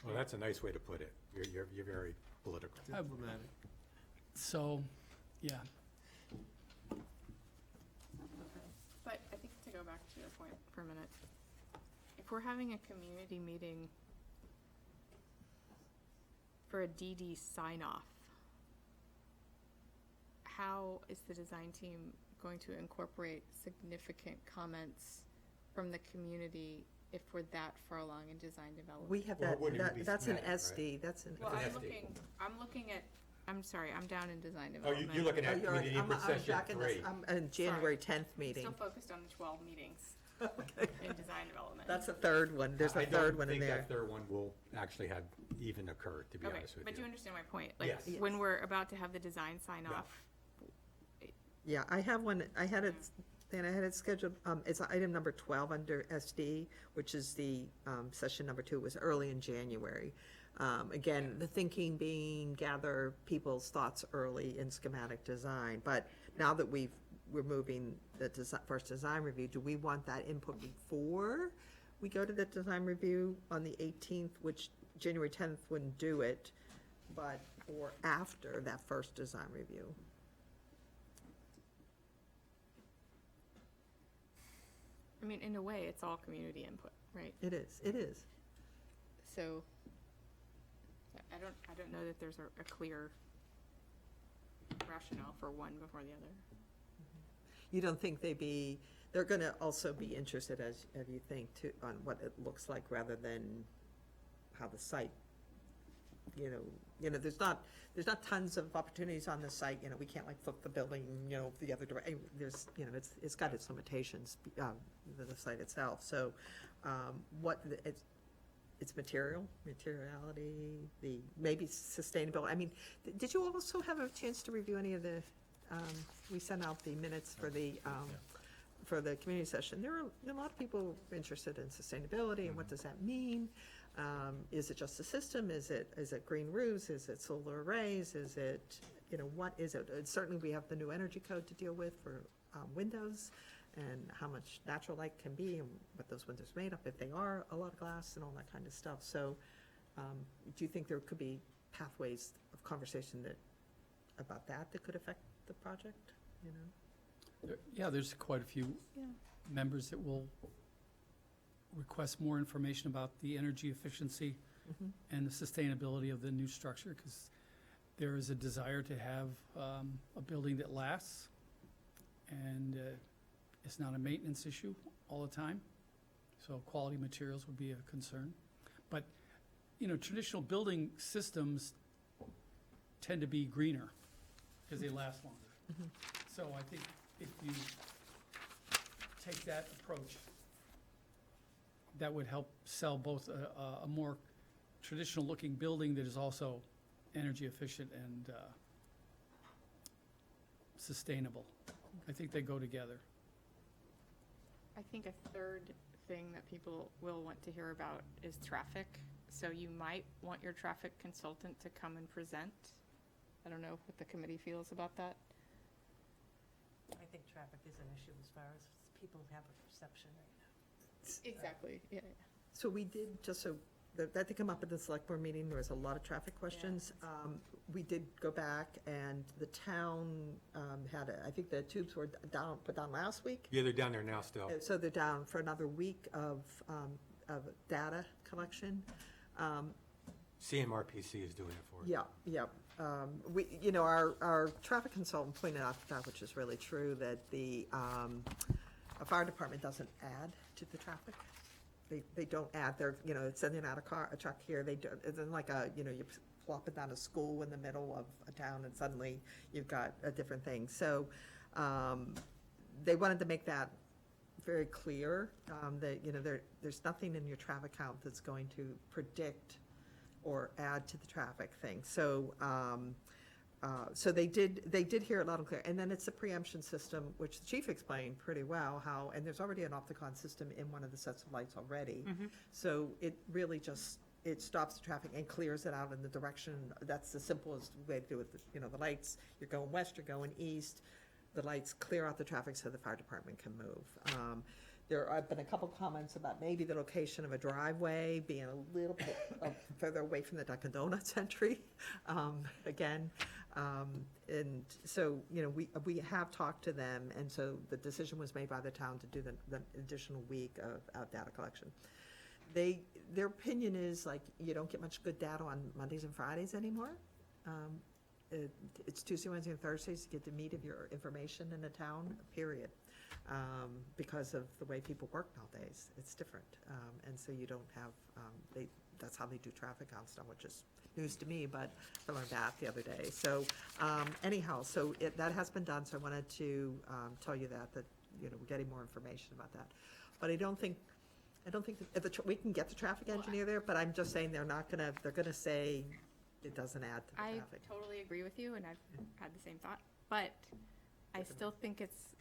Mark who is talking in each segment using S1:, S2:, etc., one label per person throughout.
S1: Well, that's a nice way to put it. You're very political.
S2: Diplomatic.
S3: So, yeah,
S4: But I think to go back to your point for a minute, if we're having a community meeting for a DD sign-off, how is the design team going to incorporate significant comments from the community if we're that far along in design development?
S5: We have
S1: Well,
S5: that,
S1: wouldn't it be
S5: that's an
S1: schematic,
S5: SD, that's an.
S4: Well,
S1: It's an
S4: I'm looking at, I'm sorry, I'm down in design
S1: Oh,
S4: development.
S1: you're looking
S5: Oh,
S1: at
S5: you're right.
S1: community input session
S5: back in this-
S1: 3.
S5: I'm in January 10th meeting.
S4: Still focused on the 12 meetings in design development.
S5: That's the third one, there's a third one in
S1: I don't
S5: there.
S1: think that third one will actually have even occurred, to be
S4: Okay,
S1: honest with
S4: but you
S1: you.
S4: understand my point? Like,
S1: Yes.
S5: Yes.
S4: when we're about to have the design sign
S1: Yeah.
S4: off,
S5: Yeah, I have one, I had it, then I had it scheduled, it's item number 12 under SD, which is the, session number 2, was early in January. Again, the thinking being gather people's thoughts early in schematic design, but now that we're moving the first design review, do we want that input before we go to the design review on the 18th, which January 10th wouldn't do it, but, or after that first design review?
S4: I mean, in a way, it's all community input, right?
S5: It is.
S4: So, I don't know that there's a clear rationale for one before the other.
S5: You don't think they're gonna also be interested, as you think, too, on what it looks like rather than how the site, there's not tons of opportunities on the site, we can't like flip the building, the other direction. There's, it's got its limitations, the site itself. So, it's materiality, maybe sustainability. I mean, did you also have a chance to review any of the, we sent out the minutes for the community session? There are a lot of people interested in sustainability and what does that mean? Is it just a system? Is it green roofs? Is it solar arrays? Is it, what is it? Certainly we have the new energy code to deal with for windows and how much natural light can be and what those windows are made of, if they are a lot of glass and all that kind of stuff. So do you think there could be pathways of conversation about that could affect the project,
S3: yeah, there's quite a few
S4: Yeah.
S3: members that will request more information about the energy efficiency
S5: Mhm.
S3: and the sustainability of the new structure, because there is a desire to have a building that lasts, and it's not a maintenance issue all the time, so quality materials would be a concern. But, traditional building systems tend to be greener, because they last longer.
S5: Mhm.
S3: So I think if you take that approach, that would help sell both a more traditional-looking building that is also energy efficient and sustainable. I think they go together.
S4: I think a third thing that people will want to hear about is traffic. So you might want your traffic consultant to come and present. I don't know what the committee feels about that.
S6: I think traffic is an issue as far as people have a perception right now.
S4: Exactly, yeah.
S5: So we did, just so, that did come up at the select board meeting, there was a lot of traffic questions. We did go back, and the town I think the tubes were put down last week.
S1: Yeah, they're down there now still.
S5: So they're down for another week of data collection.
S1: CMRPC is doing it for us.
S5: Yeah. Our traffic consultant pointed out that, which is really true, that a fire department doesn't add to the traffic. They don't add, they're, sending out a truck here, they do, it's like you plop it down a school in the middle of a town and suddenly you've got a different thing. So, they wanted to make that very clear, that, there's nothing in your traffic count that's going to predict or add to the traffic thing. So, so they did hear it loud and clear. And then it's a preemption system, which the chief explained pretty well how, and there's already an off-the-con system in one of the sets of lights already. So it really just, it stops the traffic and clears it out in the direction. That's the simplest way to do it. The lights, you're going west, you're going east, the lights clear out the traffic so the fire department can move. There have been a couple comments about maybe the location of a driveway being a little bit further away from the Dunkin' Donuts entry, again. And so, you know, we have talked to them, and so the decision was made by the town to do the additional week of data collection. Their opinion is, like, you don't get much good data on Mondays and Fridays anymore. It's Tuesday, Wednesday, and Thursdays to get the meat of your information in a town, period. Because of the way people work nowadays, it's different. And so you don't have, that's how they do traffic counts now, which is news to me, but I learned that the other day. So anyhow, so that has been done, so I wanted to tell you that, you know, we're getting more information about that. But I don't think that we can get the traffic engineer there, but I'm just saying they're gonna say it doesn't add to the
S4: I
S5: traffic.
S4: totally agree with you, and I've had the same thought, but I still think it's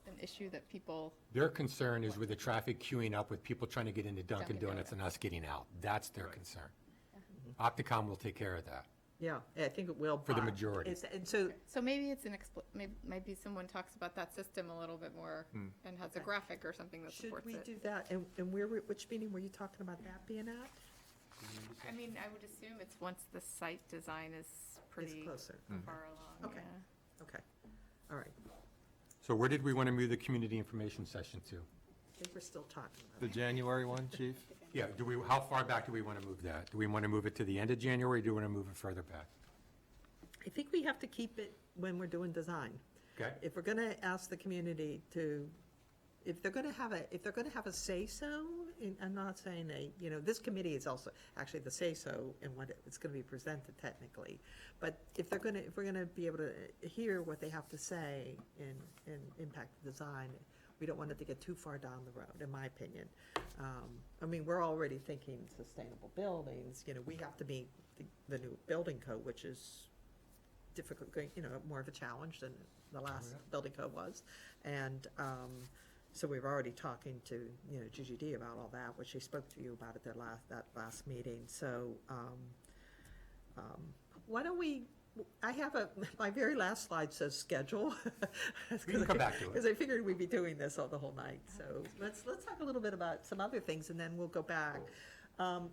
S4: an issue that people,
S1: Their concern is with the traffic queuing up with people trying to get into Dunkin'
S4: Dunkin'
S1: Donuts and us getting out. That's their
S2: Right.
S1: concern. Opticom will take care of that.
S5: Yeah, I think it will.
S1: For the
S5: but
S1: majority.
S5: And so,
S4: so maybe it's maybe someone talks about that system a little bit more and has a graphic or something that
S5: should
S4: supports
S5: we
S4: it.
S5: do that? And which meeting were you talking about that being at?
S4: I mean, I would assume it's once the site design is
S5: It's
S4: pretty
S5: closer.
S4: far along,
S5: Okay.
S4: yeah.
S5: Okay, all right.
S1: So where did we want to move the community information session to?
S5: I think we're still talking about
S2: The
S5: it.
S2: January one, Chief?
S1: Yeah, how far back do we want to move that? Do we want to move it to the end of January, or do we want to move it further back?
S5: I think we have to keep it when we're doing design.
S1: Okay?
S5: If we're gonna ask the community to, if they're gonna have a say-so, I'm not saying you know, this committee is also actually the say-so in what it's gonna be presented technically. But if we're gonna be able to hear what they have to say in impact the design, we don't want it to get too far down the road, in my opinion. I mean, we're already thinking sustainable buildings, you know, we have to meet the new building code, which is difficult, you know, more of a challenge than the last building code was. And so we're already talking to, you know, GGD about all that, which they spoke to you about at that last meeting. So why don't we, I have my very last slide says schedule.
S1: We can come back to it.
S5: Because I figured we'd be doing this all the whole night. So let's talk a little bit about some other things, and then we'll go back. I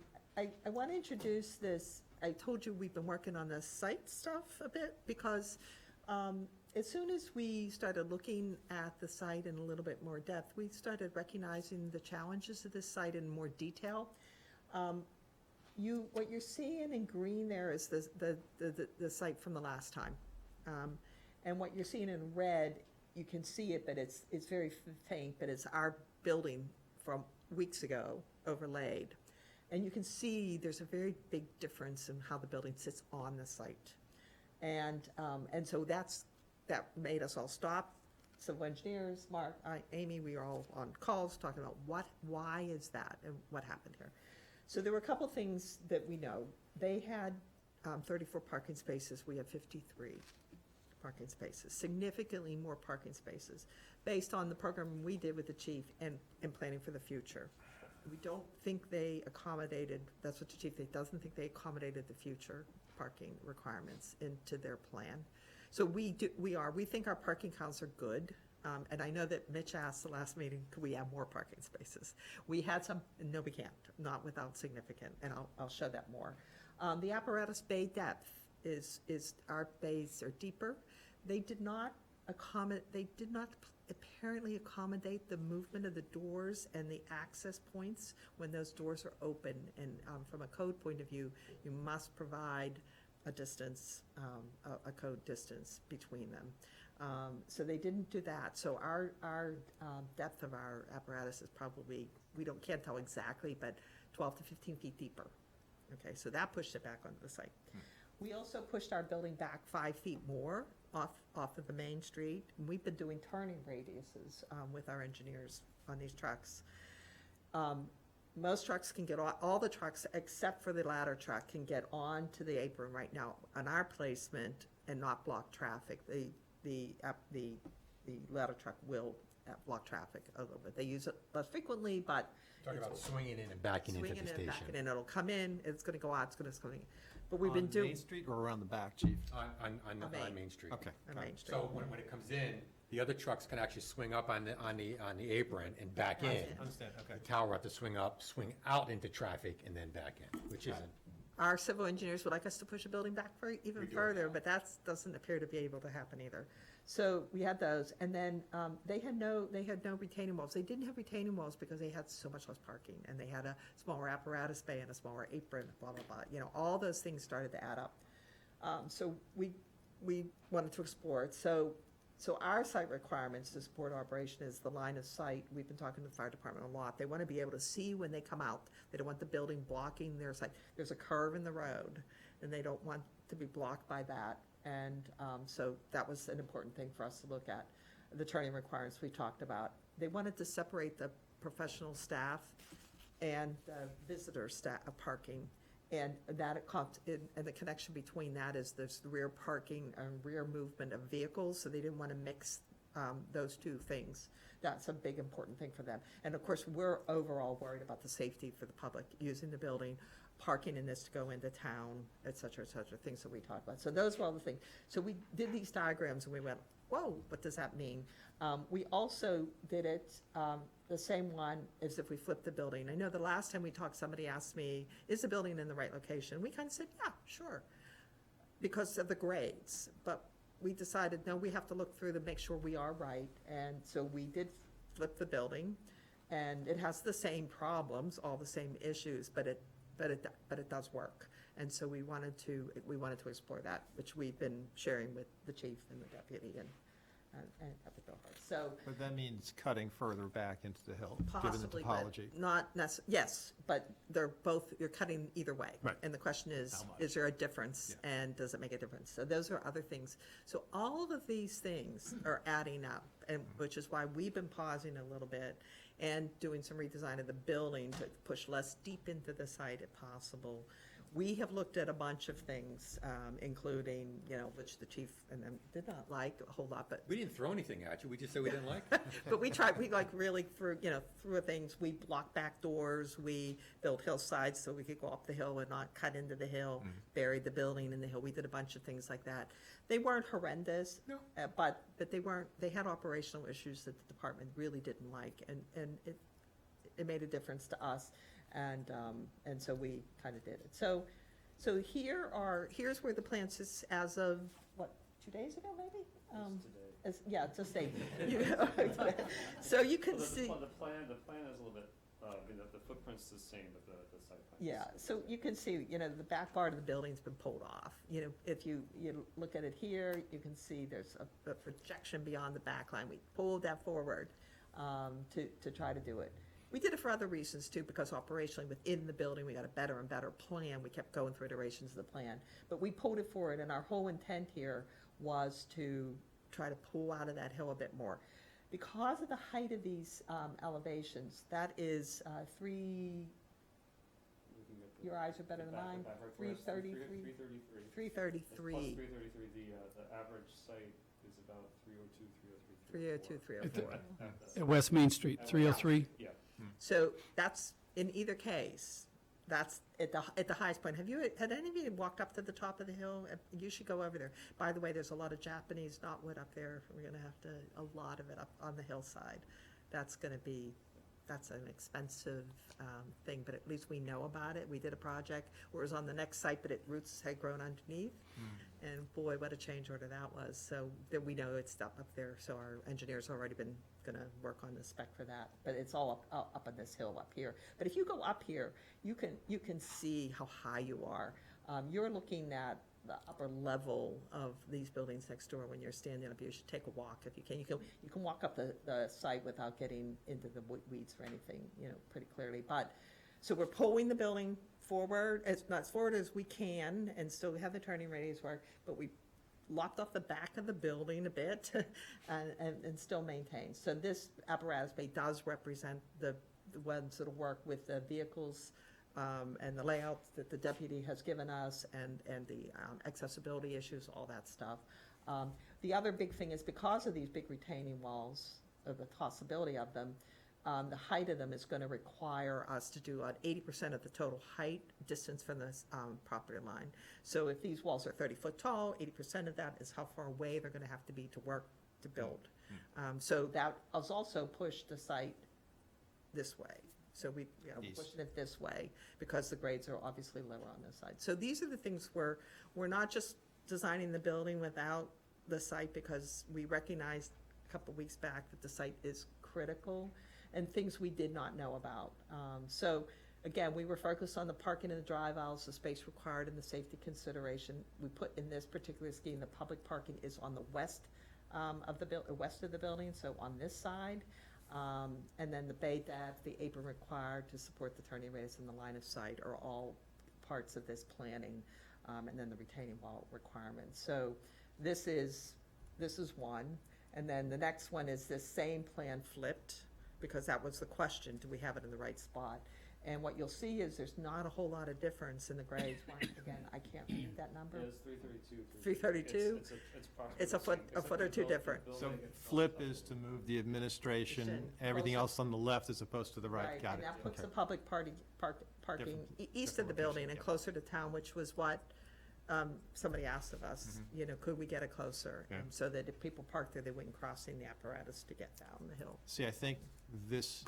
S5: want to introduce this. I told you we've been working on the site stuff a bit, because as soon as we started looking at the site in a little bit more depth, we started recognizing the challenges of this site in more detail. What you're seeing in green there is the site from the last time. And what you're seeing in red, you can see it, but it's very faint, but it's our building from weeks ago overlaid. And you can see there's a very big difference in how the building sits on the site. And so that made us all stop. So engineers, Mark, Amy, we were all on calls talking about why is that and what happened here. So there were a couple things that we know. They had 34 parking spaces, we have 53 parking spaces, significantly more parking spaces, based on the program we did with the chief and planning for the future. We don't think they accommodated, that's what the chief, they doesn't think they accommodated the future parking requirements into their plan. So we think our parking counts are good. And I know that Mitch asked the last meeting, could we have more parking spaces? We had some, no, we can't, not without significant, and I'll show that more. The apparatus bay depth is our bays are deeper. They did not apparently accommodate the movement of the doors and the access points when those doors are open. And from a code point of view, you must provide a distance, a code distance between them. So they didn't do that. So our depth of our apparatus is probably, can't tell exactly, but 12 to 15 feet deeper. Okay, so that pushed it back onto the site. We also pushed our building back 5 feet more off of the main street. And we've been doing turning radiuses with our engineers on these trucks. Most trucks can get all the trucks except for the ladder truck can get onto the apron right now on our placement and not block traffic. The ladder truck will block traffic a little bit. They use it less frequently, but
S1: Talking about swinging in and backing into the
S5: swinging and backing
S1: station.
S5: in, it'll come in, it's gonna go out, it's gonna come in. But we've
S2: On
S5: been doing
S2: Main Street or around the back, Chief?
S1: On
S5: Main.
S1: Main Street.
S2: Okay.
S5: on
S2: got it.
S5: Main Street.
S1: So when it comes in, The other trucks can actually swing up on the apron and back in.
S2: Understand, okay.
S1: The tower will have to swing up, swing out into traffic, and then back in, which isn't.
S5: Our civil engineers would like us to push a building back even
S1: We do.
S5: further, but that doesn't appear to be able to happen either. So we had those, and then they had no retaining walls. They didn't have retaining walls because they had so much less parking, and they had a smaller apparatus bay and a smaller apron, blah, blah, blah. You know, all those things started to add up. So we wanted to explore it. So our site requirements to support operation is the line of sight. We've been talking to the fire department a lot. They want to be able to see when they come out. They don't want the building blocking their sight. There's a curve in the road, and they don't want to be blocked by that. And so that was an important thing for us to look at. The turning requirements we talked about. They wanted to separate the professional staff and the visitor staff parking. And that and the connection between that is there's the rear parking and rear movement of vehicles, so they didn't want to mix those two things. That's a big important thing for them. And of course, we're overall worried about the safety for the public using the building, parking in this to go into town, et cetera, things that we talked about. So those were all the things. So we did these diagrams and we went, whoa, what does that mean? We also did it the same one as if we flipped the building. I know the last time we talked, somebody asked me, is the building in the right location? We kind of said, yeah, sure, because of the grades. But we decided, no, we have to look through to make sure we are right. And so we did flip the building, and it has the same problems, all the same issues, but it does work. And so we wanted to explore that, which we've been sharing with the chief and the deputy and at the Bill Hart. So
S2: But that means cutting further back into the hill, given the
S5: possibly,
S2: topology.
S5: but not yes, but they're both, you're cutting either way.
S2: Right.
S5: And the question is,
S2: How much?
S5: is there a difference,
S2: Yeah.
S5: and does it make a difference? So those are other things. So all of these things are adding up, and which is why we've been pausing a little bit and doing some redesign of the building to push less deep into the site if possible. We have looked at a bunch of things, including, which the chief and them did not like a whole lot, but
S1: We didn't throw anything at you, we just said we didn't like it.
S5: but we really threw things. We blocked back doors, we built hillsides so we could go up the hill and not cut into the hill, buried the building in the hill. We did a bunch of things like that. They weren't horrendous.
S1: No.
S5: But they had operational issues that the department really didn't like, and it made a difference to us. And so we kind of did it. So here's where the plan sits as of, 2 days ago, maybe? Just today. So you can see.
S7: The plan is a little bit, the footprint's the same, but the site plan.
S5: Yeah, so you can see, the back part of the building's been pulled off. If you look at it here, you can see there's a projection beyond the back line. We pulled that forward to try to do it. We did it for other reasons too, because operationally within the building, we got a better and better plan. We kept going through iterations of the plan. But we pulled it forward, and our whole intent here was to try to pull out of that hill a bit more. Because of the height of these elevations, that is your eyes are better than mine, 333. 333.
S7: Plus 333, the average site is about 302, 303.
S5: 302, 304.
S3: At West Main Street, 303.
S7: Yeah.
S5: So that's, in either case, that's at the highest point. Had any of you walked up to the top of the hill? You should go over there. By the way, there's a lot of Japanese knotwood up there. We're gonna have a lot of it up on the hillside. That's an expensive thing, but at least we know about it. We did a project where it was on the next site, but roots had grown underneath. And boy, what a change order that was. So that we know it's up there, so our engineers already been gonna work on the spec for that. But it's all up on this hill up here. But if you go up here, you can see how high you are. You're looking at the upper level of these buildings next door. When you're standing up, you should take a walk if you can. You can walk up the site without getting into the weeds or anything, pretty clearly. But, so we're pulling the building forward, not as forward as we can, and still have the turning radius work, but we lopped off the back of the building a bit and still maintain. So this apparatus bay does represent the ones that'll work with the vehicles and the layout that the deputy has given us, and the accessibility issues, all that stuff. The other big thing is, because of these big retaining walls, or the possibility of them, the height of them is going to require us to do 80% of the total height distance from the property line. So if these walls are 30 foot tall, 80% of that is how far away they're going to have to be to work to build. So that has also pushed the site this way. So we're
S2: East.
S5: pushing it this way because the grades are obviously lower on this side. So these are the things where we're not just designing the building without the site, because we recognized a couple of weeks back that the site is critical and things we did not know about. So again, we were focused on the parking in the drive aisles, the space required, and the safety consideration. We put in this particular scheme, the public parking is on the west of the west of the building, so on this side. And then the bay depth, the apron required to support the turning radius and the line of sight are all parts of this planning, and then the retaining wall requirements. So this is one, and then the next one is this same plan flipped, because that was the question, do we have it in the right spot? And what you'll see is there's not a whole lot of difference in the grades. Once again, I can't read that number.
S7: It's 332.
S5: 332?
S7: It's approximately.
S5: It's a foot,
S7: the
S5: a
S7: same,
S5: foot or
S7: except
S5: two
S7: the
S5: different.
S2: So
S7: building itself
S2: flip
S7: is
S2: is to move the administration,
S5: Administration
S2: everything
S5: closer.
S2: else on the left as opposed to the right. Got
S5: And
S2: it.
S5: that puts the
S2: Okay.
S5: public parking
S2: Different-
S5: east of the
S2: different
S5: building
S2: location,
S5: and
S2: yeah.
S5: closer to town, which was what somebody asked of us, could we get it closer?
S2: Yeah.
S5: So that if people park there, they wouldn't crossing the apparatus to get down the hill.
S2: See, I think this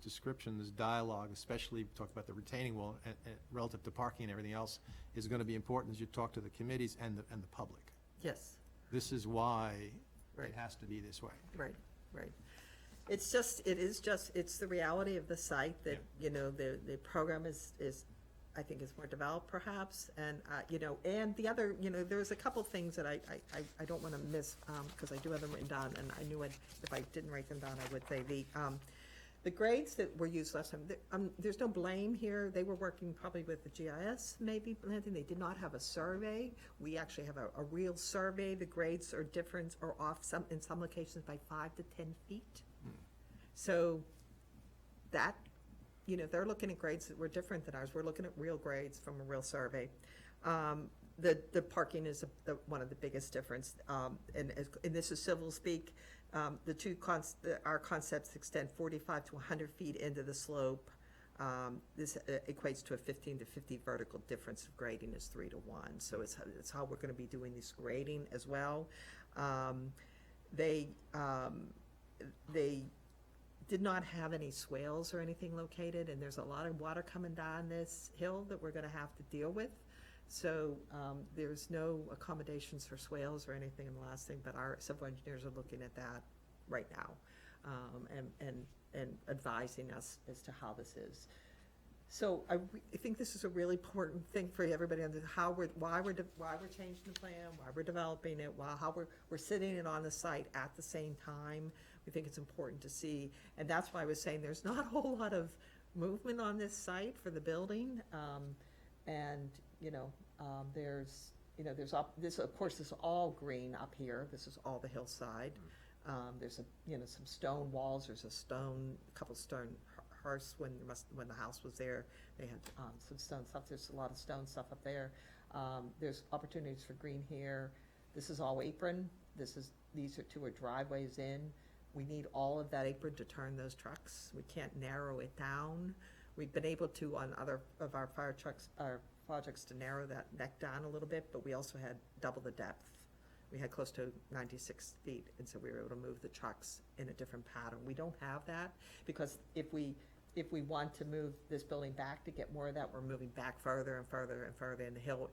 S2: description, this dialogue, especially talk about the retaining wall and relative to parking and everything else, is going to be important as you talk to the committees and the public.
S5: Yes,
S2: This is why
S5: Right.
S2: it has to be this way.
S5: right. It's the reality of the site that, the program is, I think is more developed perhaps, and, and the other, there's a couple things that I don't want to miss, because I do have them written down, and I knew if I didn't write them down, I would say the grades that were used last time, there's no blame here. They were working probably with the GIS, maybe, planting. They did not have a survey. We actually have a real survey. The grades are different or off in some locations by 5 to 10 feet. So that, they're looking at grades that were different than ours. We're looking at real grades from a real survey. The parking is one of the biggest difference, and this is civil speak. Our concepts extend 45 to 100 feet into the slope. This equates to a 15 to 50 vertical difference of grading is 3 to 1. So it's how we're going to be doing this grading as well. They did not have any swales or anything located, and there's a lot of water coming down this hill that we're going to have to deal with. So there's no accommodations for swales or anything in the last thing, but our civil engineers are looking at that right now, and advising us as to how this is. So I think this is a really important thing for everybody on why we're changing the plan, why we're developing it, how we're sitting it on the site at the same time. We think it's important to see, and that's why I was saying there's not a whole lot of movement on this site for the building, and this, of course, is all green up here. This is all the hillside. There's some stone walls. There's a couple stone hearths when the house was there. They had some stone stuff. There's a lot of stone stuff up there. There's opportunities for green here. This is all apron. These are two driveways in. We need all of that apron to turn those trucks. We can't narrow it down. We've been able to on other of our fire trucks, our projects, to narrow that neck down a little bit, but we also had double the depth. We had close to 96 feet, and so we were able to move the trucks in a different pattern. We don't have that, because if we want to move this building back to get more of that, we're moving back further and further and further in the hill.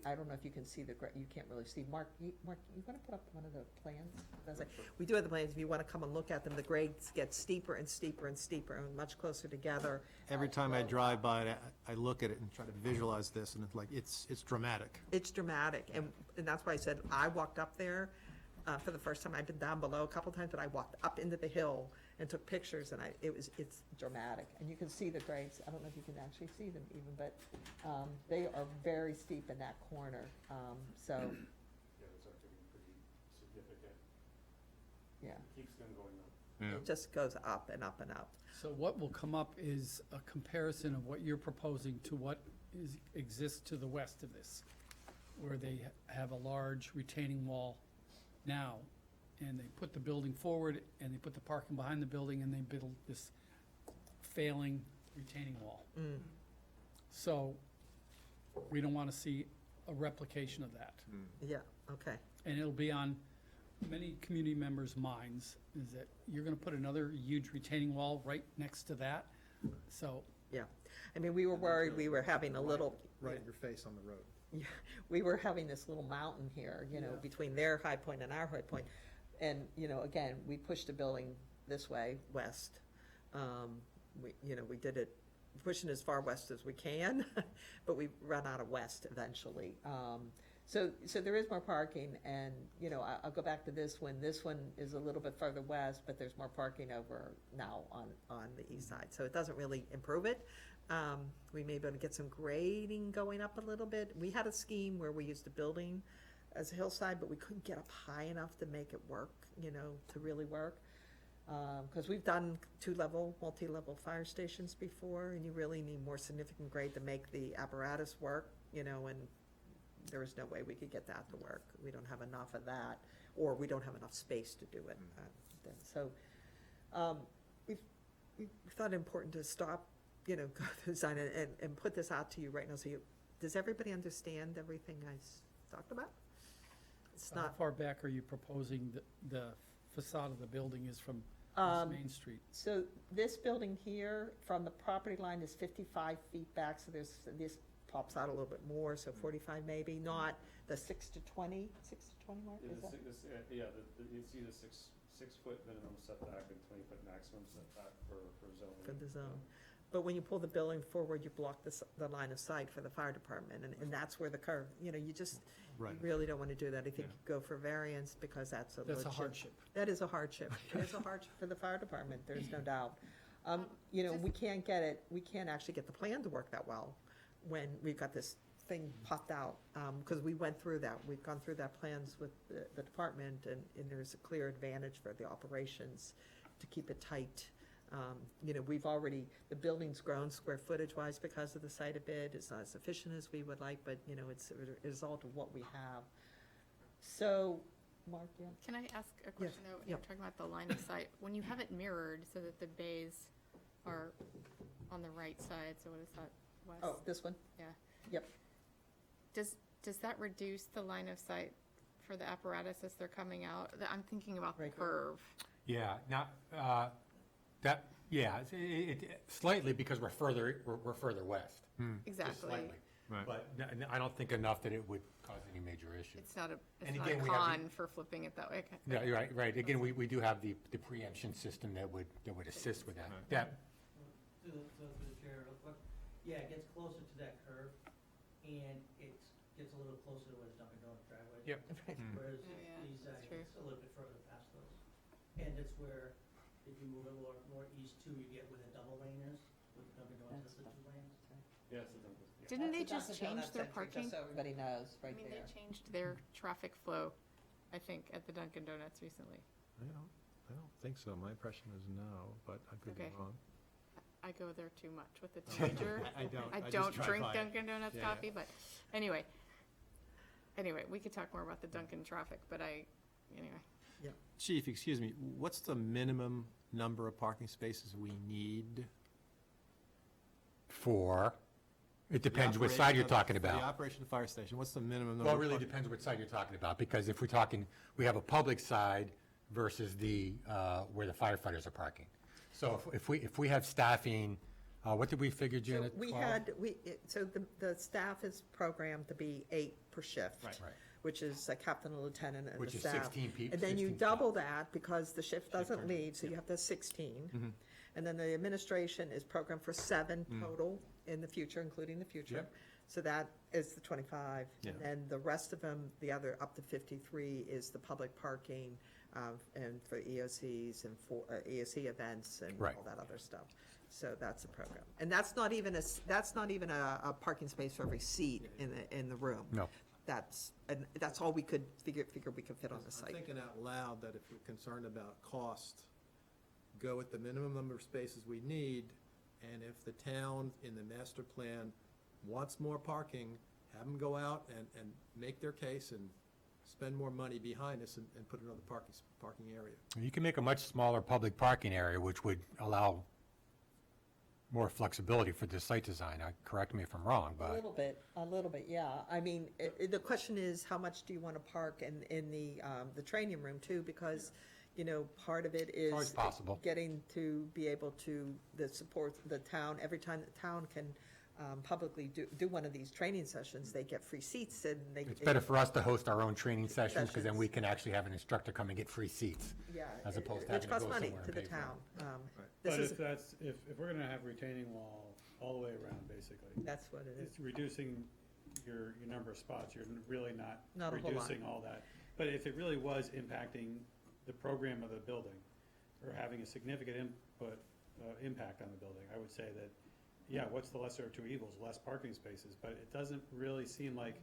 S5: I don't know if you can see you can't really see. Mark, you want to put up one of the plans? We do have the plans. If you want to come and look at them, the grades get steeper and steeper and steeper and much closer together.
S2: Every time I drive by it, I look at it and try to visualize this, and it's like, it's dramatic.
S5: It's dramatic, and that's why I said I walked up there for the first time. I've been down below a couple times, but I walked up into the hill and took pictures, and it's dramatic. And you can see the grades. I don't know if you can actually see them even, but they are very steep in that corner. So,
S7: Yeah, it's actually pretty significant.
S5: yeah,
S7: It keeps them going up.
S5: it just goes up and up and up.
S3: So what will come up is a comparison of what you're proposing to what exists to the west of this, where they have a large retaining wall now, and they put the building forward, and they put the parking behind the building, and they build this failing retaining wall. So we don't want to see a replication of that.
S5: Yeah, okay.
S3: And it'll be on many community members' minds is that you're gonna put another huge retaining wall right next to that. So,
S5: Yeah. I mean, we were worried we were having a little,
S2: Right in your face on the road.
S5: we were having this little mountain here,
S2: Yeah.
S5: between their high point and our high point. And, again, we pushed the building this way, west. We did it, pushing as far west as we can, but we run out of west eventually. So there is more parking, and, I'll go back to this one. This one is a little bit further west, but there's more parking over now on the east side. So it doesn't really improve it. We may be able to get some grading going up a little bit. We had a scheme where we used a building as a hillside, but we couldn't get up high enough to make it work, to really work. Because we've done multi-level fire stations before, and you really need more significant grade to make the apparatus work, and there was no way we could get that to work. We don't have enough of that, or we don't have enough space to do it. Then. So we thought it important to stop, go through design and put this out to you right now. So does everybody understand everything I talked about? It's
S3: how
S5: not.
S3: far back are you proposing the facade of the building is from Main Street?
S5: So this building here, from the property line, is 55 feet back, so this pops out a little bit more, so 45 maybe, not the 6 to 20 mark,
S7: Yeah,
S5: is that?
S7: you see the 6 foot minimum setback and 20 foot maximum setback for zoning.
S5: For the zone. But when you pull the building forward, you block the line of sight for the fire department, and that's where the curve, you
S2: Right.
S5: really don't want to do that. I think
S2: Yeah.
S5: you go for variance, because that's a
S3: That's a
S5: legit-
S3: hardship.
S5: That is a hardship. It is a hardship for the fire department, there's no doubt. We can't actually get the plan to work that well when we've got this thing popped out, because we went through that. We've gone through that plans with the department, and there's a clear advantage for the operations to keep it tight. The building's grown square footage-wise because of the site a bit. It's not as efficient as we would like, but, it's a result of what we have. So, Mark, yeah?
S4: Can I ask a question though? When
S5: Yep.
S4: you're talking about the line of sight, when you have it mirrored so that the bays are on the right side, so what is that, west?
S5: Oh, this one?
S4: Yeah.
S5: Yep.
S4: Does that reduce the line of sight for the apparatus as they're coming out? I'm thinking about the
S5: Right.
S4: curve.
S1: Yeah, now, slightly, because we're further west. Just
S4: Exactly.
S1: slightly.
S2: Right.
S1: But I don't think enough that it would cause any major issue.
S4: It's not a
S1: And again, we have
S4: con for flipping it that way. Okay.
S1: Yeah, you're right. Again, we do have the preemption system that would assist with that.
S2: Right.
S1: That,
S8: To the chair, real quick. Yeah, it gets closer to that curve, and it gets a little closer to where the Dunkin' Donuts driveway.
S1: Yep.
S8: Whereas
S4: Oh, yeah,
S8: these,
S4: that's true.
S8: it's a little bit further past those. And it's where, if you move it more east too, you get where the double lane is, with the Dunkin' Donuts, that's the 2 lanes.
S7: Yeah, it's a double, yeah.
S4: Didn't they
S5: That's
S4: just
S5: the
S4: change
S5: Donuts
S4: their
S5: entry,
S4: parking?
S5: Just so everybody knows,
S4: I
S5: right
S4: mean,
S5: there.
S4: they changed their traffic flow, I think, at the Dunkin' Donuts recently.
S2: I don't think so. My impression is no, but I could be
S4: Okay.
S2: wrong.
S4: I go there too much with the teenager.
S2: I don't.
S4: I
S2: just
S4: don't
S2: drive
S4: drink
S2: by it.
S4: Dunkin' Donuts
S2: Yeah,
S4: coffee, but anyway, we could talk more about the Dunkin' traffic, but anyway.
S2: Chief, excuse me, what's the minimum number of parking spaces we need?
S1: it depends
S2: The
S1: which side you're
S2: operation of-
S1: talking
S2: for The
S1: about.
S2: operation of the fire station, what's the minimum number?
S1: Well, it
S2: of
S1: really
S2: parking-
S1: depends which side you're talking about, because if we're talking, we have a public side versus where the firefighters are parking. So if we have staffing, what did we figure,
S5: So
S1: Janet?
S5: we
S1: 12?
S5: had, so the staff is programmed to be 8 per shift.
S2: Right.
S1: Right.
S5: Which is a captain and lieutenant and the
S1: Which is
S5: staff.
S1: 16 people.
S5: And then you
S1: 16
S5: double
S1: staff.
S5: that because the shift doesn't
S1: turn.
S5: leave, so you have to have 16.
S2: Mhm.
S5: And then the administration is programmed for 7 total in the future, including the future.
S1: Yep.
S5: So that is the 25.
S2: Yeah.
S5: And then the rest of them, the other up to 53 is the public parking, and for EOCs and for EOC events and
S1: Right.
S5: all that other stuff. So that's the program. And that's not even a parking space for every seat in the room.
S1: No.
S5: That's all we could figure we could fit on the
S2: I'm
S5: site.
S2: thinking out loud that if you're concerned about cost, go with the minimum number of spaces we need, and if the town in the master plan wants more parking, have them go out and make their case and spend more money behind us and put another parking area.
S1: You can make a much smaller public parking area, which would allow more flexibility for the site design. Correct me if I'm wrong,
S5: A little bit, yeah. I mean, the question is, how much do you want to park in the training room too? Because, you know, part of it is
S1: always possible.
S5: getting to be able to, support the town. Every time the town can publicly do one of these training sessions, they get free seats and they.
S1: It's better for us to host our own training sessions, because then we can actually have an instructor come and get free seats.
S5: Yeah,
S1: as opposed to having
S5: which
S1: to
S5: costs
S1: go
S5: money
S1: somewhere
S5: to
S1: and
S5: the
S1: pay for it.
S5: town.
S2: Right.
S5: This
S7: But
S5: is,
S7: if that's, if we're gonna have retaining wall all the way around, basically,
S5: that's what it is.
S7: it's reducing your number of spots, you're really not
S5: Not a whole lot.
S7: reducing all that. But if it really was impacting the program of the building, or having a significant impact on the building, I would say that, yeah, what's the lesser of two evils? Less parking spaces, but it doesn't really seem like,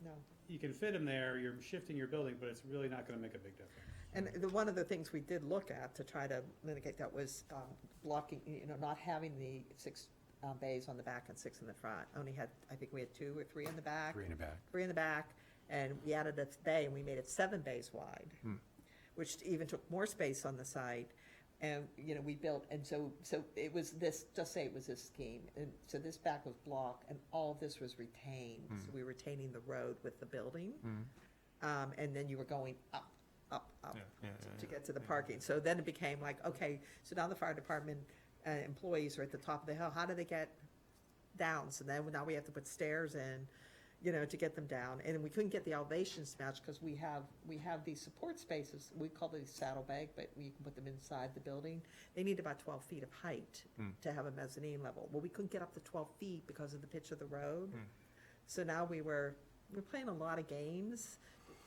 S5: No.
S7: you can fit them there, you're shifting your building, but it's really not gonna make a big difference.
S5: And one of the things we did look at to try to mitigate that was blocking, you know, not having the 6 bays on the back and 6 in the front. Only had, I think we had 2 or 3 in the back.
S1: 3 in the back.
S5: 3 in the back, and we added a bay, and we made it 7 bays wide, which even took more space on the site. And, you know, we built, and so it was this, just say it was this scheme. And so this back was blocked, and all of this was retained. So we were retaining the road with the building. And then you were going up to get to the parking. So then it became like, okay, so now the fire department employees are at the top of the hill. How do they get down? So then now we have to put stairs in, you know, to get them down. And we couldn't get the elevations matched because we have these support spaces. We call these saddlebag, but we can put them inside the building. They need about 12 feet of height to have a mezzanine level. Well, we couldn't get up to 12 feet because of the pitch of the road. So now we're playing a lot of games.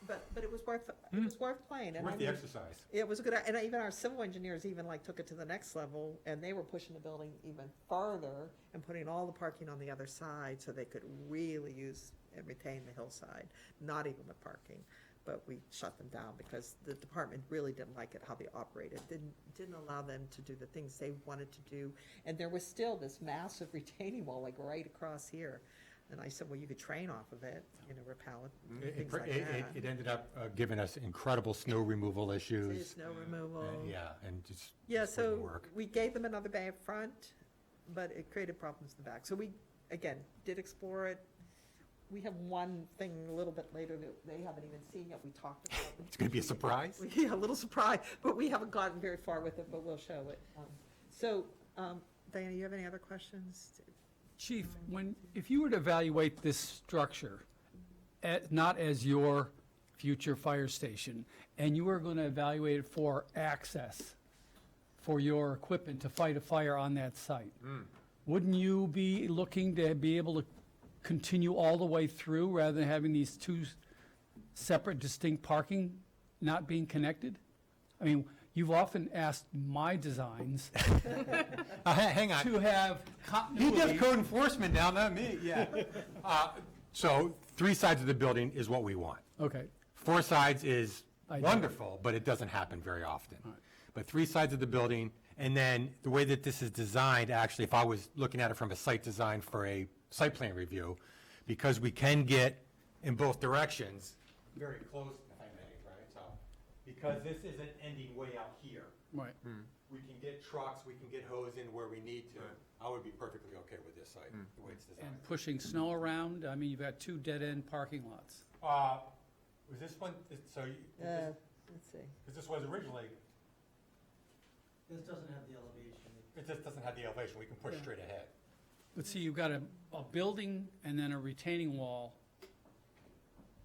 S5: But it was worth playing. And
S1: Worth
S5: I
S1: the
S5: mean,
S1: exercise.
S5: it was a good, and even our civil engineers even like took it to the next level, and they were pushing the building even farther and putting all the parking on the other side so they could really use and retain the hillside, not even with parking. But we shut them down because the department really didn't like it, how they operated, didn't allow them to do the things they wanted to do. And there was still this massive retaining wall, like right across here. And I said, well, you could train off of it, you know, rappel it, things like that.
S1: It ended up giving us incredible snow removal issues.
S5: Snow removal.
S1: Yeah, and just
S5: Yeah,
S1: just wouldn't
S5: so
S1: work.
S5: we gave them another bay up front, but it created problems in the back. So we, again, did explore it. We have one thing a little bit later that they haven't even seen yet, we talked about.
S1: It's going to be a surprise.
S5: Yeah, a little surprise, but we haven't gotten very far with it, but we'll show it. Diana, you have any other questions?
S3: Chief, if you were to evaluate this structure, not as your future fire station, and you were going to evaluate it for access for your equipment to fight a fire on that site, wouldn't you be looking to be able to continue all the way through rather than having these 2 separate distinct parking not being connected? I mean, you've often asked my designs
S1: Hang on.
S3: to have
S1: He does
S3: continuity.
S1: code enforcement now, not me, yeah. So 3 sides of the building is what we want.
S3: Okay,
S1: 4 sides is
S3: Ideal.
S1: wonderful, but it doesn't happen very often.
S3: Right.
S1: But 3 sides of the building, and then the way that this is designed, actually, if I was looking at it from a site design for a site plan review, because we can get in both directions, very close, if I may, right? So, because this isn't ending way out here.
S3: right.
S1: We can get trucks, we can get hose in where we need to. I would be perfectly okay with this site, the way it's designed.
S3: And pushing snow around, I mean, you've got 2 dead-end parking lots.
S1: Was this one, so,
S5: Let's see.
S1: because this was originally,
S8: This doesn't have the elevation.
S1: it just doesn't have the elevation, we can push
S3: Yeah.
S1: straight ahead.
S3: But see, you've got a building and then a retaining wall.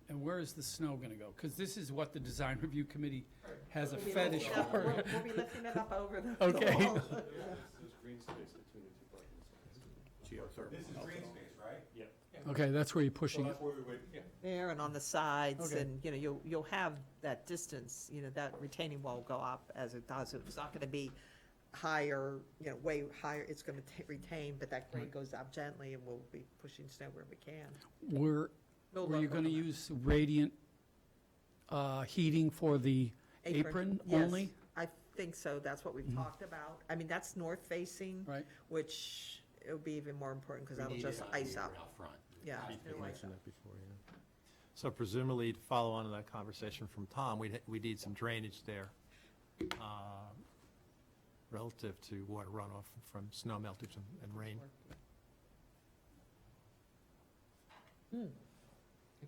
S3: And where is the snow gonna go? Because this is what the design review committee has a
S5: We'll be
S3: fetish
S5: lifting it up-
S3: for.
S5: We'll be lifting it up over the
S3: Okay.
S5: wall.
S7: There's green space between the 2 parking spaces.
S1: This is green space, right?
S7: Yeah.
S3: Okay, that's where you're
S1: So
S3: pushing it.
S1: that's where we would,
S5: There and on the sides,
S3: Okay.
S5: and, you know, you'll have that distance, you know, that retaining wall will go up as it does. It's not gonna be higher, you know, way higher, it's gonna retain, but that grade
S3: Right.
S5: goes up gently, and we'll be pushing snow where we can.
S3: Were you gonna use radiant heating for the apron
S5: Yes,
S3: only?
S5: I think so, that's what we've talked about. I mean, that's north facing,
S3: Right.
S5: which it'll be even more important, because
S1: we
S5: that'll
S1: need
S5: just
S1: it on the
S5: ice
S1: apron
S5: up.
S1: out front.
S5: Yeah,
S1: Ice
S5: it'll ice
S2: Mentioned
S5: up.
S2: that before, yeah. So presumably, to follow on to that conversation from Tom, we need some drainage there. relative to water runoff from snow meltage and rain.
S5: I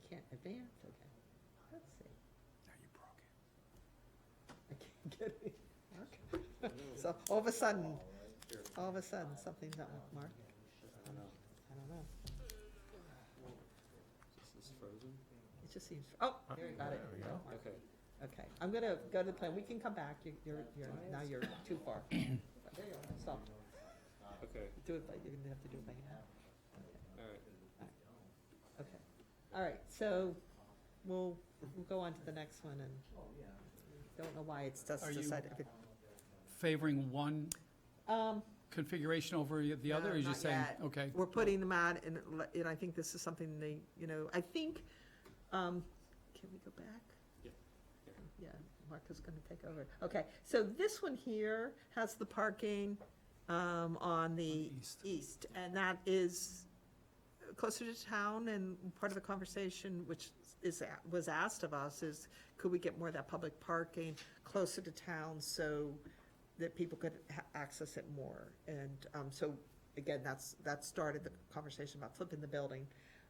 S5: can't advance, okay. Let's see.
S1: Now you broke it.
S5: I can't get it. Mark. So all of a sudden, something's not with Mark. I don't know.
S9: This is frozen?
S5: It just seems, oh, there you got it.
S2: There we go.
S9: Okay.
S5: Okay, I'm gonna go to the plan. We can come back. Now you're too far. There you go. Stop.
S9: Okay,
S5: Do it by, you're gonna have to do it by hand.
S9: all right.
S5: Okay. All right, so we'll go on to the next one and don't know why it's just
S3: Are you-
S5: decided.
S3: Favoring one configuration over the other,
S5: No,
S3: or you
S5: not
S3: just saying,
S5: yet.
S3: okay?
S5: We're putting them out and I think this is something they, I think, can we go back?
S9: Yeah.
S5: Yeah, Mark is gonna take over. Okay, so this one here has the parking, on the
S3: East.
S5: east, and that is closer to town, and part of the conversation, which was asked of us, is could we get more of that public parking closer to town so that people could access it more? And, so, again, that started the conversation about flipping the building.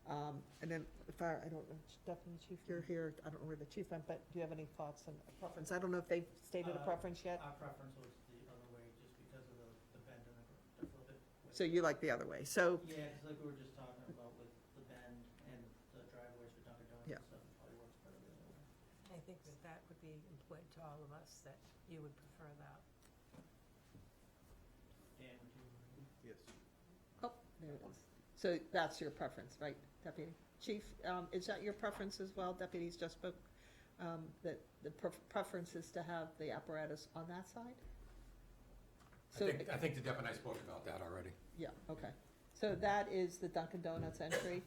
S5: And then, I don't know, Deputy Chief, you're here, I don't know where the chief went, but do you have any thoughts on a preference? I don't know if they've stated a preference yet,
S8: Our preference was the other way, just because of the bend and the flip it.
S5: so you like the other way, so,
S8: Yeah, because like we were just talking about with the bend and the driveways for Dunkin'
S5: Yeah.
S8: Donuts, so it probably works better the other way.
S6: I think that would be important to all of us, that you would prefer that.
S8: Dan, would you?
S2: Yes.
S5: oh, there it is. So that's your preference, right, Deputy? Chief, is that your preference as well? Deputies just spoke, that the preference is to have the apparatus on that side? So,
S1: I think the Deb and I spoke about that already.
S5: yeah, okay. So that is the Dunkin' Donuts entry?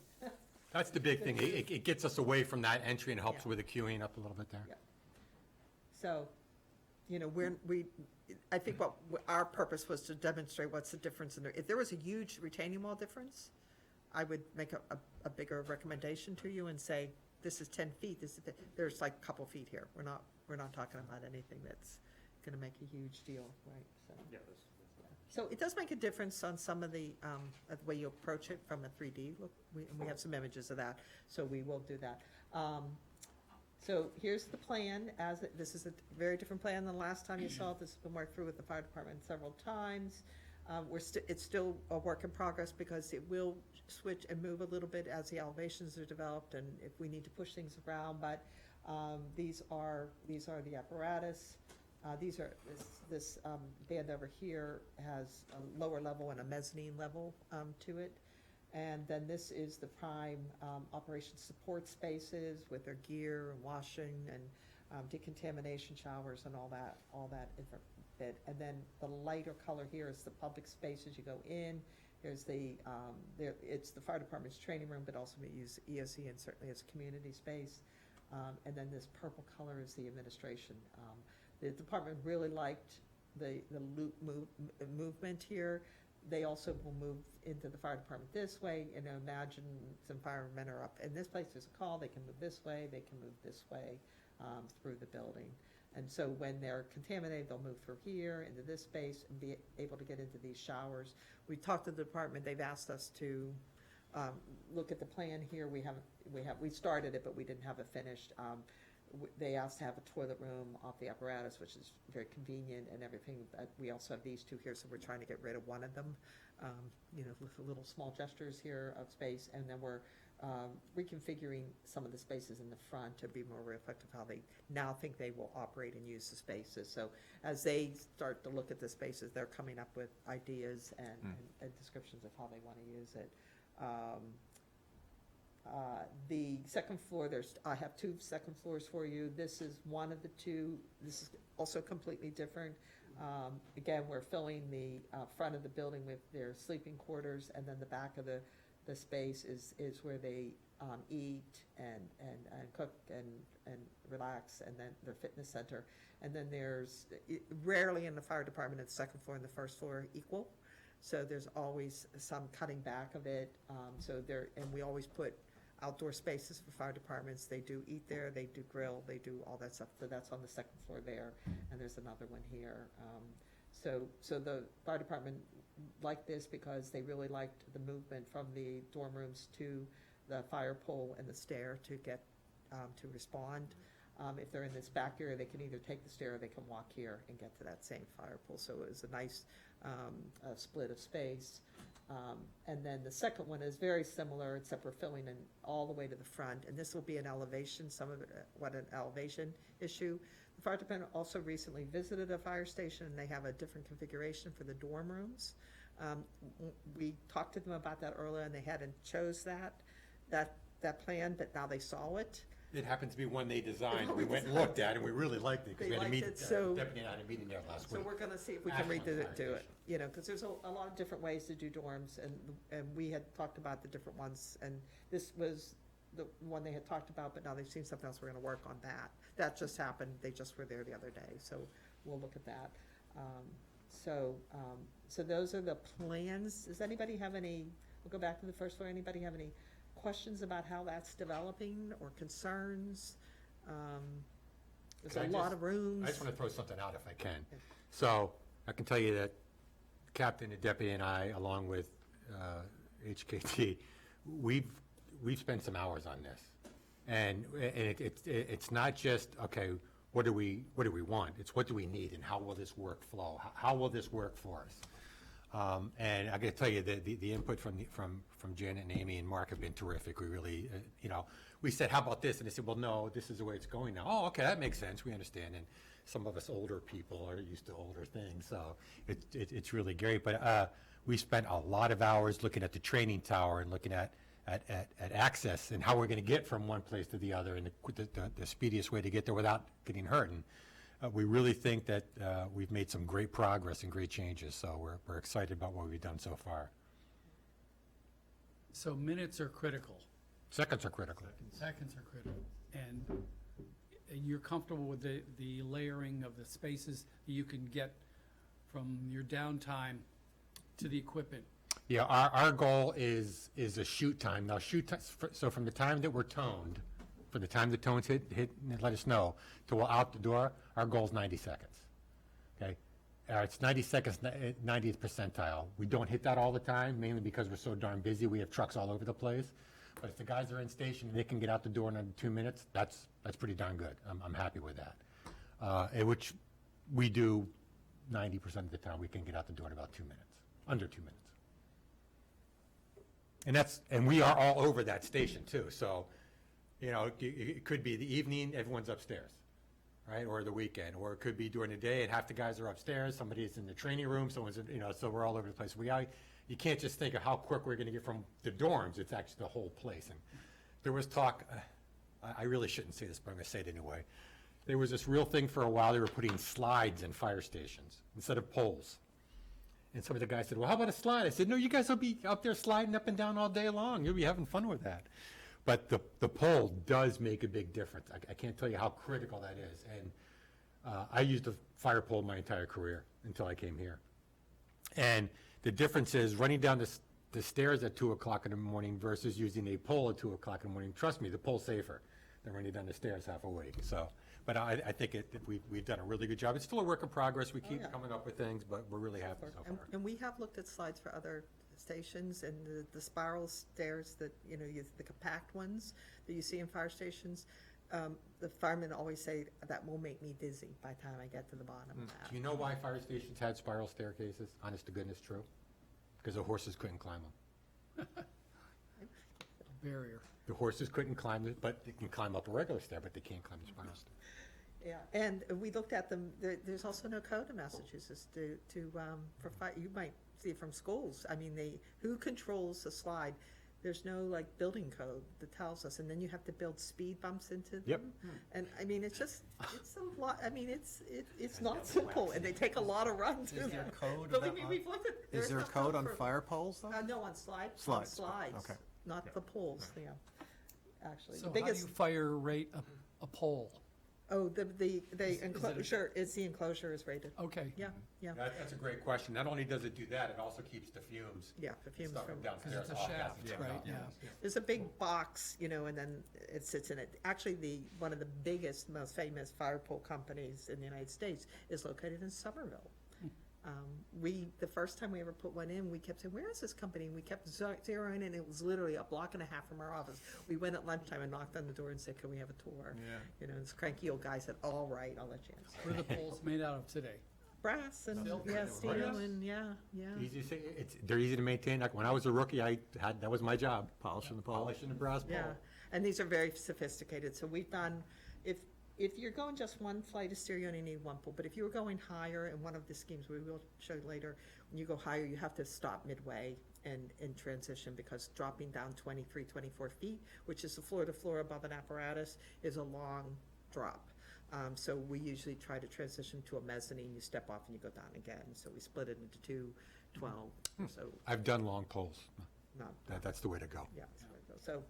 S1: That's the big thing. It gets us away from that entry and helps
S5: Yeah.
S1: with the queuing up a little bit there.
S5: Yeah. So, I think what our purpose was to demonstrate what's the difference in if there was a huge retaining wall difference, I would make a bigger recommendation to you and say, this is 10 feet, there's like a couple feet here. We're not talking about anything that's gonna make a huge deal, right? So,
S9: Yeah,
S5: so it does make a difference on some of the way you approach it from a 3D look. We have some images of that, so we will do that. So here's the plan, this is a very different plan than the last time you saw it. This has been worked through with the fire department several times. It's still a work in progress because it will switch and move a little bit as the elevations are developed and if we need to push things around, but these are the apparatus. This band over here has a lower level and a mezzanine level to it. And then this is the prime operation support spaces with their gear and washing and decontamination showers and all that bit. And then the lighter color here is the public spaces you go in. There's it's the fire department's training room, but also we use EOC and certainly as a community space. And then this purple color is the administration. The department really liked the loop movement here. They also will move into the fire department this way, and imagine some firemen are up in this place, there's a call, they can move this way, they can move this way through the building. And so when they're contaminated, they'll move through here into this space and be able to get into these showers. We talked to the department, they've asked us to look at the plan here. We started it, but we didn't have it finished. They asked to have a toilet room off the apparatus, which is very convenient and everything. But we also have these two here, so we're trying to get rid of one of them. With little small gestures here of space, and then we're reconfiguring some of the spaces in the front to be more reflective of how they now think they will operate and use the spaces. So as they start to look at the spaces, they're coming up with ideas and descriptions of how they want to use it. The second floor, I have two second floors for you. This is one of the two. This is also completely different. Again, we're filling the front of the building with their sleeping quarters, and then the back of the space is where they eat and cook and relax, and then their fitness center. And then rarely in the fire department, the second floor and the first floor are equal. So there's always some cutting back of it. And we always put outdoor spaces for fire departments. They do eat there, they do grill, they do all that stuff. So that's on the second floor there, and there's another one here. So the fire department liked this because they really liked the movement from the dorm rooms to the fire pole and the stair to get, to respond. If they're in this back area, they can either take the stair or they can walk here and get to that same fire pole. So it was a nice split of space. And then the second one is very similar, except we're filling in all the way to the front. And this will be an elevation, some of it, an elevation issue. The fire department also recently visited a fire station, and they have a different configuration for the dorm rooms. We talked to them about that earlier, and they hadn't chose that plan, but now they saw it.
S1: It happened to be one they designed, we went and looked at, and we really liked it, because we had a
S5: They
S1: meeting,
S5: liked it, so-
S1: Deputy and I had a meeting there last
S5: So
S1: week.
S5: we're gonna see if we can
S1: Excellent
S5: redo
S1: fire
S5: it,
S1: station.
S5: because there's a lot of different ways to do dorms, and we had talked about the different ones, and this was the one they had talked about, but now they've seen something else, we're gonna work on that. That just happened, they just were there the other day, so we'll look at that. So those are the plans. Does anybody have any, we'll go back to the first floor, anybody have any questions about how that's developing or concerns? There's
S1: Can
S5: a
S1: I
S5: lot
S1: just-
S5: of rooms.
S1: I just want to throw something out if I can. So I can tell you that Captain and Deputy and I, along with HKT, we've spent some hours on this. And it's not just, okay, what do we want? It's what do we need and how will this work flow? How will this work for us? And I got to tell you, the input from Janet and Amy and Mark have been terrific. We really, we said, how about this? And they said, well, no, this is the way it's going now. Oh, okay, that makes sense. We understand. And some of us older people are used to older things, so it's really great. But we spent a lot of hours looking at the training tower and looking at access and how we're going to get from one place to the other and the speediest way to get there without getting hurt. And we really think that we've made some great progress and great changes, so we're excited about what we've done so far.
S3: So minutes are critical.
S1: Seconds are critical.
S3: Seconds are critical. And you're comfortable with the layering of the spaces that you can get from your downtime to the equipment?
S1: Yeah, our goal is a shoot time. Now, so from the time that we're toned, from the time the tones hit and let us know, till we're out the door, our goal is 90 seconds. Okay? It's 90 seconds, 90th percentile. We don't hit that all the time, mainly because we're so darn busy. We have trucks all over the place. But if the guys are in station and they can get out the door in under 2 minutes, that's pretty darn good. I'm happy with that. Which we do 90% of the time. We can get out the door in about 2 minutes, under 2 minutes. And we are all over that station too. So, it could be the evening, everyone's upstairs, right? Or the weekend, or it could be during the day and half the guys are upstairs, somebody's in the training room, someone's in, so we're all over the place. You can't just think of how quick we're going to get from the dorms. It's actually the whole place. And there was talk, I really shouldn't say this, but I'm going to say it anyway. There was this real thing for a while. They were putting slides in fire stations instead of poles. And some of the guys said, well, how about a slide? I said, no, you guys will be up there sliding up and down all day long. You'll be having fun with that. But the pole does make a big difference. I can't tell you how critical that is. And I used a fire pole my entire career until I came here. And the difference is running down the stairs at 2 o'clock in the morning versus using a pole at 2 o'clock in the morning. Trust me, the pole's safer than running down the stairs half awake. So, but I think we've done a really good job. It's still a work in progress. We keep
S5: yeah.
S1: coming up with things, but we're really happy so far.
S5: And we have looked at slides for other stations, and the spiral stairs that, the compact ones that you see in fire stations, the firemen always say, that will make me dizzy by the time I get to the bottom of that.
S1: Do you know why fire stations had spiral staircases? Honest to goodness, true? Because the horses couldn't climb them.
S3: Barrier.
S1: The horses couldn't climb it, but they can climb up a regular stair, but they can't climb the spiral stair.
S5: Yeah, and we looked at them, there's also no code in Massachusetts for fire, you might see it from schools. I mean, who controls the slide? There's no building code that tells us, and then you have to build speed bumps into them.
S1: Yep.
S5: And I mean, it's a lot, I mean, it's not simple, and they take a lot of runs.
S2: Is there code
S5: Believe
S2: about-
S5: me, we've looked at.
S2: Is
S5: there's
S2: there a
S5: stuff
S2: code on
S5: for-
S2: fire poles though?
S5: No, on slides.
S2: Slides,
S5: On slides,
S2: okay.
S5: not the poles, actually.
S3: So
S5: The
S3: how do you
S5: biggest,
S3: fire rate a pole?
S5: oh, the
S3: it a-
S5: enclosure, the enclosure is rated.
S3: Okay.
S5: Yeah, yeah,
S1: That's a great question. Not only does it do that, it also keeps the fumes
S5: yeah, the fumes
S1: stuff
S5: from.
S1: from
S3: Because
S1: downstairs
S3: it's a
S1: off.
S3: shaft, right, yeah.
S5: There's a big box, and then it sits in it. Actually, one of the biggest, most famous fire pole companies in the United States is located in Somerville. The first time we ever put one in, we kept saying, where is this company? And we kept zeroing in, and it was literally a block and a half from our office. We went at lunchtime and knocked on the door and said, can we have a tour?
S2: Yeah.
S5: You know, this cranky old guy said, all right, I'll let you in.
S3: What are the poles made out of today?
S5: Brass and,
S3: Steel?
S5: yeah, steel
S1: Brass?
S5: and, yeah.
S1: Easy to say, they're easy to maintain. Like, when I was a rookie, that was my job, polishing the brass pole.
S5: Yeah, and these are very sophisticated, so we've done, if you're going just one flight of stair, you only need one pole, but if you were going higher, in one of the schemes we will show you later, when you go higher, you have to stop midway and transition, because dropping down 23, 24 feet, which is the floor to floor above an apparatus, is a long drop. So we usually try to transition to a mezzanine, you step off and you go down again, so we split it into two 12, so,
S1: I've done long poles.
S5: not,
S1: That's the way to go.
S5: yeah, so,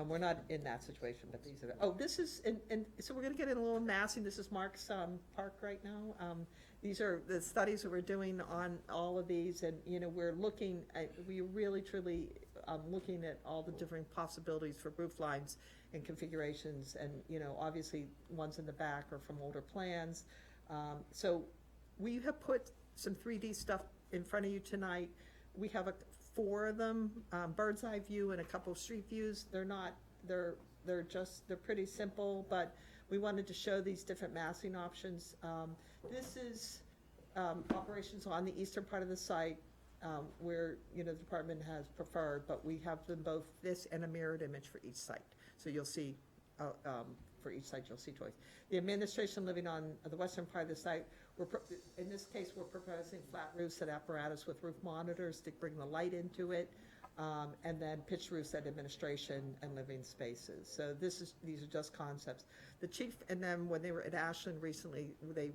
S5: we're not in that situation, but these are, this is, and so we're gonna get in a little massing, this is Mark's, park right now. These are the studies that we're doing on all of these, and, you know, we're looking at, we really truly, looking at all the different possibilities for roof lines and configurations, and, you know, obviously, ones in the back are from older plans. So we have put some 3D stuff in front of you tonight. We have 4 of them, bird's eye view and a couple of street views. They're not, they're pretty simple, but we wanted to show these different massing options. This is operations on the eastern part of the site, where, you know, the department has preferred, but we have them both, this and a mirrored image for each site. So you'll see, for each site, you'll see choice. The administration living on the western part of the site, in this case, we're proposing flat roofs and apparatus with roof monitors to bring the light into it, and then pitched roofs at administration and living spaces. So these are just concepts. The chief, and then when they were at Ashland recently,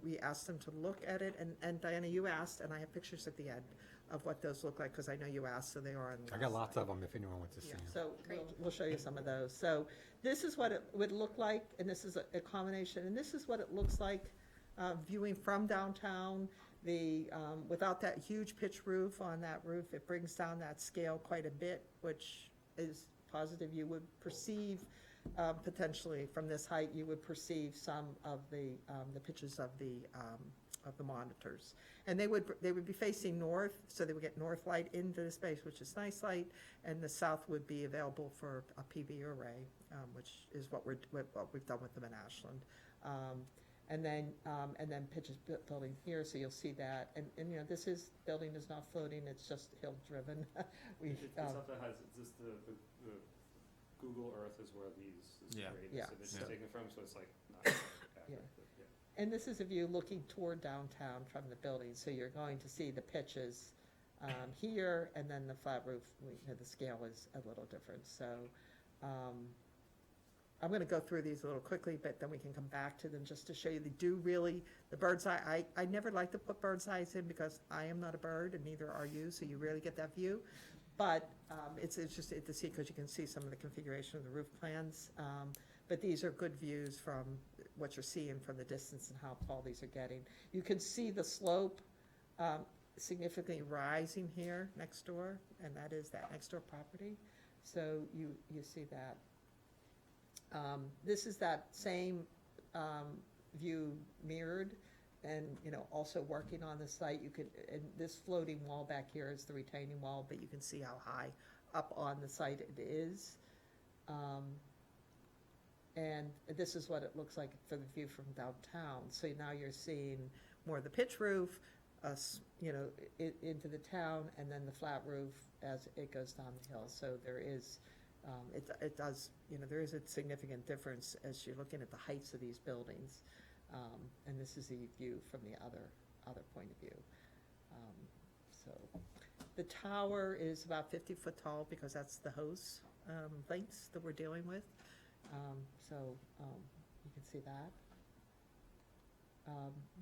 S5: we asked them to look at it, and Diana, you asked, and I have pictures at the end of what those look like, because I know you asked, so they are on the
S1: I got
S5: last
S1: lots
S5: slide.
S1: of them if anyone wants to see
S5: Yeah,
S1: them.
S5: so
S4: Great.
S5: we'll show you some of those. So this is what it would look like, and this is a combination, and this is what it looks like viewing from downtown. Without that huge pitch roof on that roof, it brings down that scale quite a bit, which is positive. You would perceive, potentially from this height, you would perceive some of the pitches of the monitors. And they would be facing north, so they would get north light into the space, which is nice light, and the south would be available for a PV array, which is what we've done with them in Ashland. And then pitches building here, so you'll see that. And you know, building is not floating, it's just hill driven.
S9: It's stuff that has, it's just the Google Earth is where this
S2: Yeah.
S9: great
S5: Yeah.
S9: image is
S2: Yeah.
S9: taken from, so it's like not accurate,
S5: Yeah.
S9: but yeah.
S5: And this is a view looking toward downtown from the building, so you're going to see the pitches here, and then the flat roof, you know, the scale is a little different, so. I'm gonna go through these a little quickly, but then we can come back to them just to show you, they do really, the bird's eye, I never like to put bird's eyes in because I am not a bird and neither are you, so you rarely get that view. But it's just to see, because you can see some of the configuration of the roof plans. But these are good views from what you're seeing from the distance and how tall these are getting. You can see the slope significantly rising here next door, and that is that next door property. So you see that. This is that same view mirrored, and, you know, also working on the site. You could, and this floating wall back here is the retaining wall, but you can see how high up on the site it is. And this is what it looks like for the view from downtown. So now you're seeing more of the pitch roof, you know, into the town, and then the flat roof as it goes down the hill. So there is, it does, you know, there is a significant difference as you're looking at the heights of these buildings. And this is the view from the other point of view. So the tower is about 50 foot tall because that's the hose lengths that we're dealing with. So you can see that.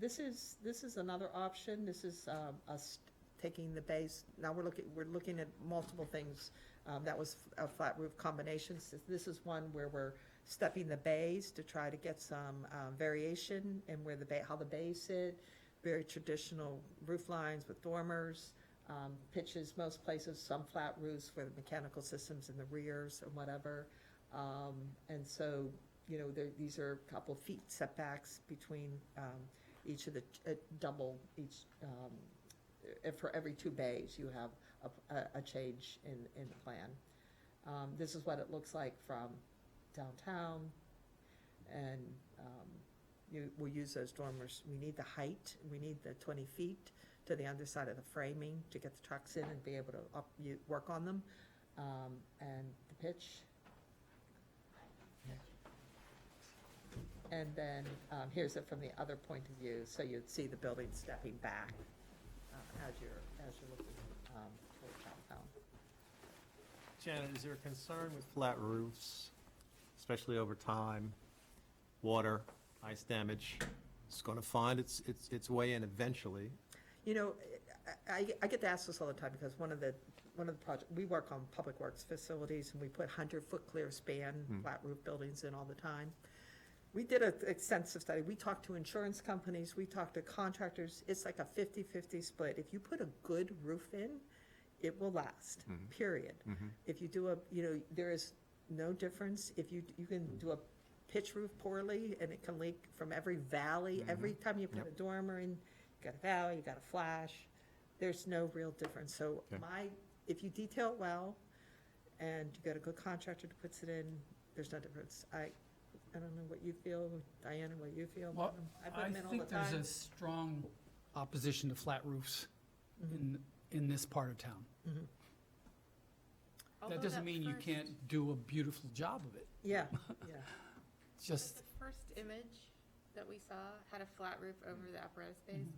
S5: This is another option. This is us taking the base. Now we're looking at multiple things. That was a flat roof combination. So this is one where we're stepping the bays to try to get some variation in where how the bays sit. Very traditional roof lines with dormers, pitches most places, some flat roofs with mechanical systems in the rears or whatever. And so, you know, these are a couple feet setbacks between each of the, double each, for every 2 bays, you have a change in the plan. This is what it looks like from downtown, and we'll use those dormers. We need the height, we need the 20 feet to the underside of the framing to get the trucks in and be able to work on them, and the pitch. And then, here's it from the other point of view, so you'd see the building stepping back as you're looking toward downtown.
S2: Janet, is there a concern with flat roofs, especially over time, water, ice damage? It's going to find its way in eventually.
S5: You know, I get to ask this all the time, because one of the projects, we work on public works facilities, and we put 100-foot clear span flat roof buildings in all the time. We did an extensive study. We talked to insurance companies, we talked to contractors. It's like a 50-50 split. If you put a good roof in, it will last, period. If you do there is no difference. If you can do a pitch roof poorly, and it can leak from every valley. Every time you put a dormer in, you got a valley, you got a flash. There's no real difference. So if you detail it well, and you got a good contractor that puts it in, there's no difference. I don't know what you feel, Diana, what you feel.
S3: Well,
S5: I put
S3: I
S5: them in all the
S3: think there's
S5: time.
S3: a strong opposition to flat roofs in this part of town.
S4: Although
S3: That doesn't mean you
S4: first-
S3: can't do a beautiful job of it.
S5: Yeah, yeah.
S3: It's just,
S4: The first image that we saw had a flat roof over the apparatus bays,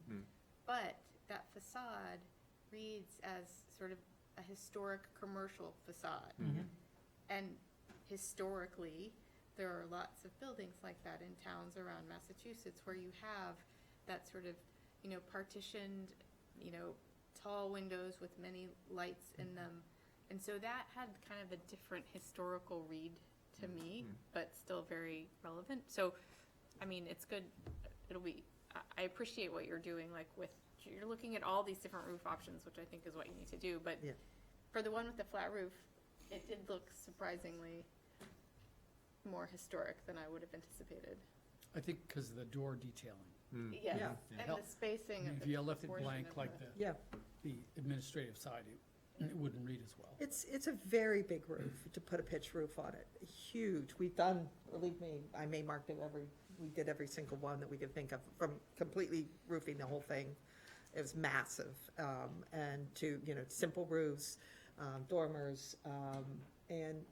S4: but that facade reads as sort of a historic commercial facade. And historically, there are lots of buildings like that in towns around Massachusetts where you have that sort of, partitioned, tall windows with many lights in them. And so that had kind of a different historical read to me, but still very relevant. So, I mean, it's good. I appreciate what you're doing, like you're looking at all these different roof options, which I think is what you need to do. But
S5: Yeah.
S4: for the one with the flat roof, it did look surprisingly more historic than I would have anticipated.
S3: I think because of the door detailing.
S4: Yes,
S5: Yeah.
S4: and the spacing of
S3: If
S4: the
S3: you left it
S4: portion
S3: blank
S4: of
S3: like
S5: Yeah,
S3: the administrative side, it wouldn't read as well.
S5: it's a very big roof to put a pitch roof on it, huge. We've done, believe me, I may mark it we did every single one that we could think of, from completely roofing the whole thing. It was massive, and to, simple roofs, dormers, and,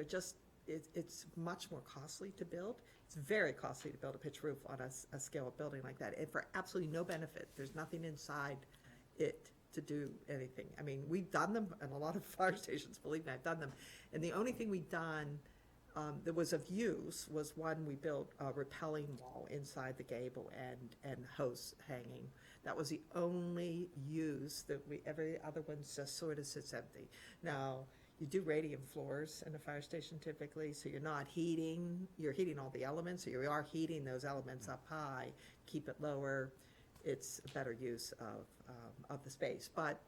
S5: just, it's much more costly to build. It's very costly to build a pitch roof on a scale of building like that, and for absolutely no benefit. There's nothing inside it to do anything. I mean, we've done them, and a lot of fire stations, believe me, I've done them. And the only thing we've done that was of use was one, we built a rappelling wall inside the gable and hose hanging. That was the only use that every other one just sort of sits empty. Now, you do radiant floors in a fire station typically, so you're not heating, you're heating all the elements, so you are heating those elements up high, keep it lower. It's a better use of the space. But,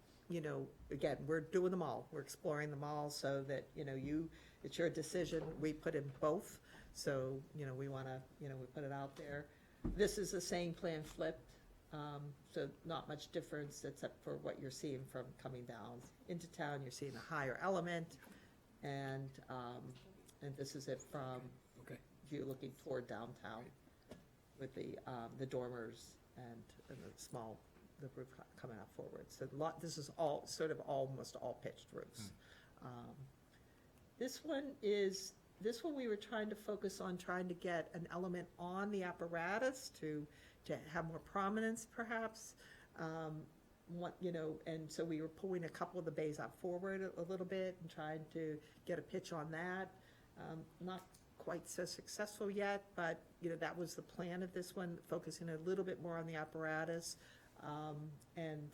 S5: again, we're doing them all. We're exploring them all so that, it's your decision. We put in both, so, we want to, we put it out there. This is the same plan flipped, so not much difference except for what you're seeing from coming down into town. You're seeing a higher element, and this is it from you looking toward downtown with the dormers and the roof coming up forward. So this is all, sort of almost all pitched roofs. This one we were trying to focus on, trying to get an element on the apparatus to have more prominence perhaps. And so we were pulling a couple of the bays out forward a little bit and trying to get a pitch on that. Not quite so successful yet, but, that was the plan of this one, focusing a little bit more on the apparatus. And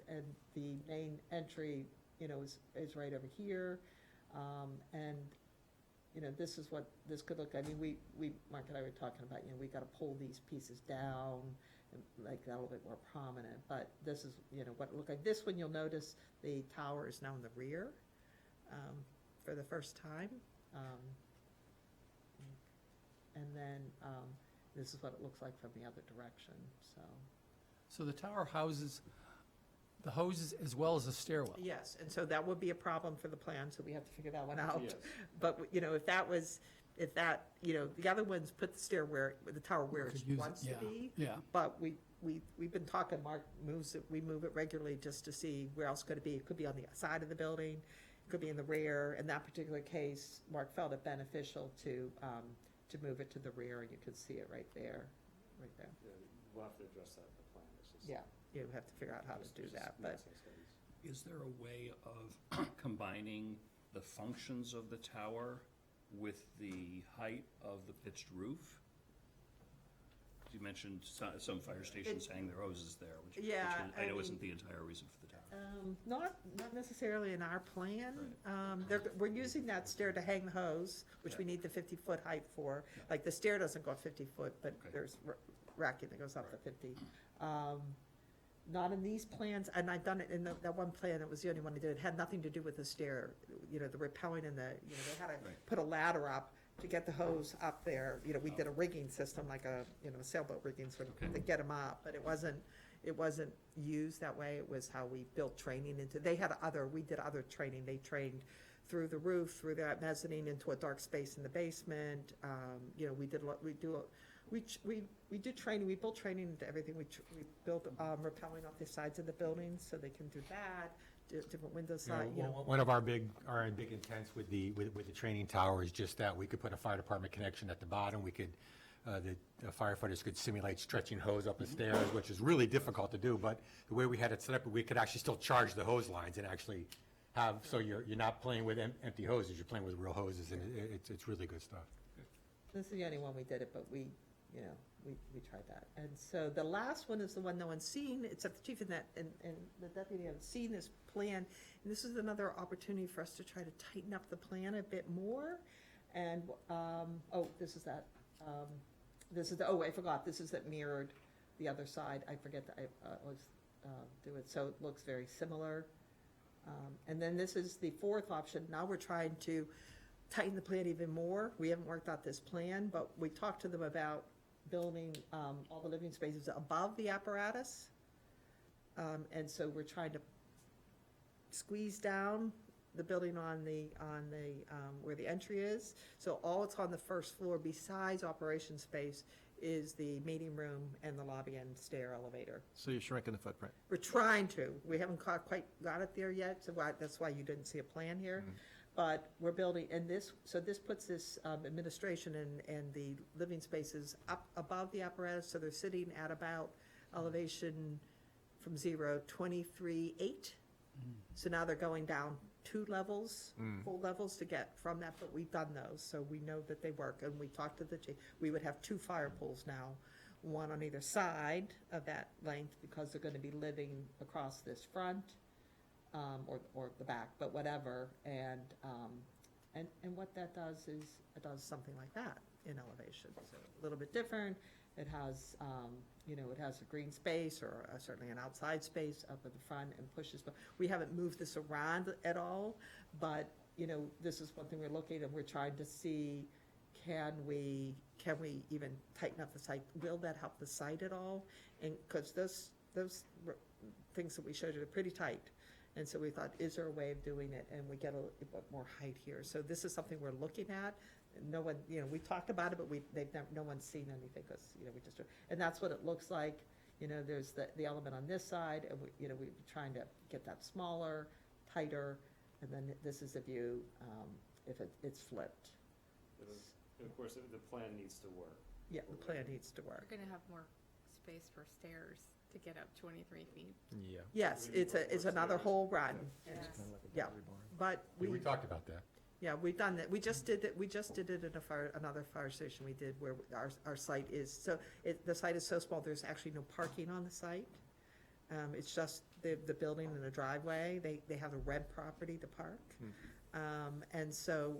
S5: the main entry, is right over here. And, this is what this could look, I mean, we, Mark and I were talking about, we got to pull these pieces down and make that a little bit more prominent. But this is, what it looked like. This one, you'll notice the tower is now in the rear for the first time. And then this is what it looks like from the other direction. So
S3: So the tower houses the hoses as well as the stairwell.
S5: Yes, and so that would be a problem for the plan, so we have to figure that one out.
S9: Yes.
S5: But, you know, if that, you know, the other ones put the stair where, the tower where
S3: We
S5: it
S3: could use it,
S5: wants to
S3: yeah,
S5: be.
S3: yeah.
S5: But we've been talking, Mark moves it, we move it regularly just to see where else could it be. It could be on the side of the building, it could be in the rear. In that particular case, Mark felt it beneficial to move it to the rear, and you could see it right there, right there.
S9: Yeah, we'll have to address that in the plan, it's just.
S5: Yeah, you have to figure out how to
S9: just-
S5: do
S9: just
S5: that, but.
S9: massing studies.
S10: Is there a way of combining the functions of the tower with the height of the pitched roof? You mentioned some fire stations hang their hoses there, which
S5: Yeah,
S10: I know
S5: I
S10: isn't
S5: mean-
S10: the entire reason for the tower.
S5: Not necessarily in our plan. We're using that stair to hang the hose, which we need the 50-foot height for.
S10: Yeah.
S5: Like, the stair doesn't go up 50 foot, but
S10: Okay.
S5: there's racking that goes up to 50. Not in these plans, and I've done it in that one plan, it was the only one I did. It had nothing to do with the stair, you know, the rappelling and the, you know, they had to
S10: Right.
S5: put a ladder up to get the hose up there. You know, we did a rigging system, like a, you know, sailboat rigging sort of,
S10: Okay.
S5: to get them up, but it wasn't used that way. It was how we built training into, we did other training. They trained through the roof, through that mezzanine into a dark space in the basement. You know, we do training, we build training into everything. We built rappelling off the sides of the buildings so they can do that, different window
S1: You know,
S5: side, you know.
S1: One of our big intents with the training tower is just that we could put a fire department connection at the bottom. We could, the firefighters could simulate stretching hose up the stairs, which is really difficult to do, but the way we had it set up, we could actually still charge the hose lines and actually have, so you're not playing with empty hoses, you're playing with real hoses, and it's really good stuff.
S5: This is the only one we did it, but we tried that. And so the last one is the one no one's seen, except the chief and the deputy have seen this plan. And this is another opportunity for us to try to tighten up the plan a bit more. And, this is that, I forgot, this is that mirrored the other side. I forget that I always do it, so it looks very similar. And then this is the fourth option. Now we're trying to tighten the plan even more. We haven't worked out this plan, but we talked to them about building all the living spaces above the apparatus. And so we're trying to squeeze down the building on the where the entry is. So all that's on the first floor besides operation space is the meeting room and the lobby and stair elevator.
S2: So you're shrinking the footprint.
S5: We're trying to. We haven't quite got it there yet, so that's why you didn't see a plan here. But we're building, and this puts this administration and the living spaces up above the apparatus, so they're sitting at about elevation from 23.8. So now they're going down 2 levels, full levels to get from that, but we've done those, so we know that they work. And we talked to the chief. We would have 2 fire pools now, one on either side of that length, because they're gonna be living across this front, or the back, but whatever. And what that does is, it does something like that in elevation. So a little bit different. It has, it has a green space, or certainly an outside space up at the front, and pushes, but we haven't moved this around at all. But, this is one thing we're looking at, we're trying to see, can we even tighten up the site? Will that help the site at all? And, because those things that we showed you are pretty tight. And so we thought, is there a way of doing it? And we get a bit more height here. So this is something we're looking at. No one, we talked about it, but no one's seen anything, because, we just, and that's what it looks like. There's the element on this side, and we're trying to get that smaller, tighter, and then this is the view, if it's flipped.
S9: And of course, the plan needs to work.
S5: Yeah, the plan needs to work.
S4: We're gonna have more space for stairs to get up 23 feet.
S2: Yeah.
S5: Yes, it's another whole run.
S4: Yes.
S5: Yeah, but
S1: We talked about that.
S5: yeah, we've done that. We just did it at another fire station we did, where our site is, so the site is so small, there's actually no parking on the site. It's just the building and the driveway. They have a rent property to park. And so,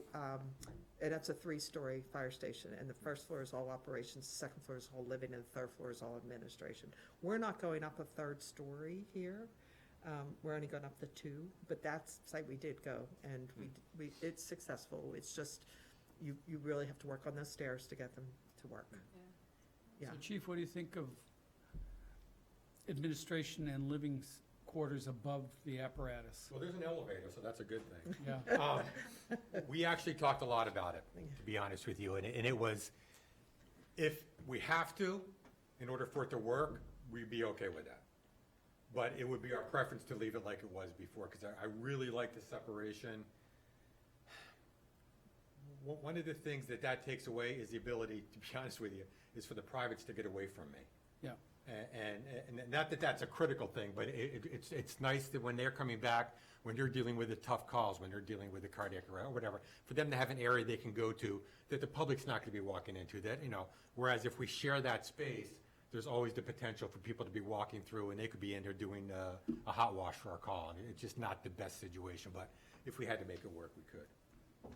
S5: and that's a 3-story fire station, and the first floor is all operations, the second floor is all living, and the third floor is all administration. We're not going up a 3rd story here. We're only going up to 2, but that's the site we did go, and it's successful. It's just, you really have to work on those stairs to get them to work. Yeah.
S3: So Chief, what do you think of administration and living quarters above the apparatus.
S1: Well, there's an elevator, so that's a good thing.
S3: Yeah,
S1: We actually talked a lot about it, to be honest with you, and it was, if we have to, in order for it to work, we'd be okay with that. But it would be our preference to leave it like it was before, because I really like the separation. One of the things that takes away is the ability, to be honest with you, is for the privates to get away from me.
S3: yeah.
S1: And not that that's a critical thing, but it's nice that when they're coming back, when they're dealing with the tough calls, when they're dealing with the cardiac arrest or whatever, for them to have an area they can go to that the public's not gonna be walking into, that, whereas if we share that space, there's always the potential for people to be walking through and they could be in there doing a hot wash for a call. And it's just not the best situation, but if we had to make it work, we could.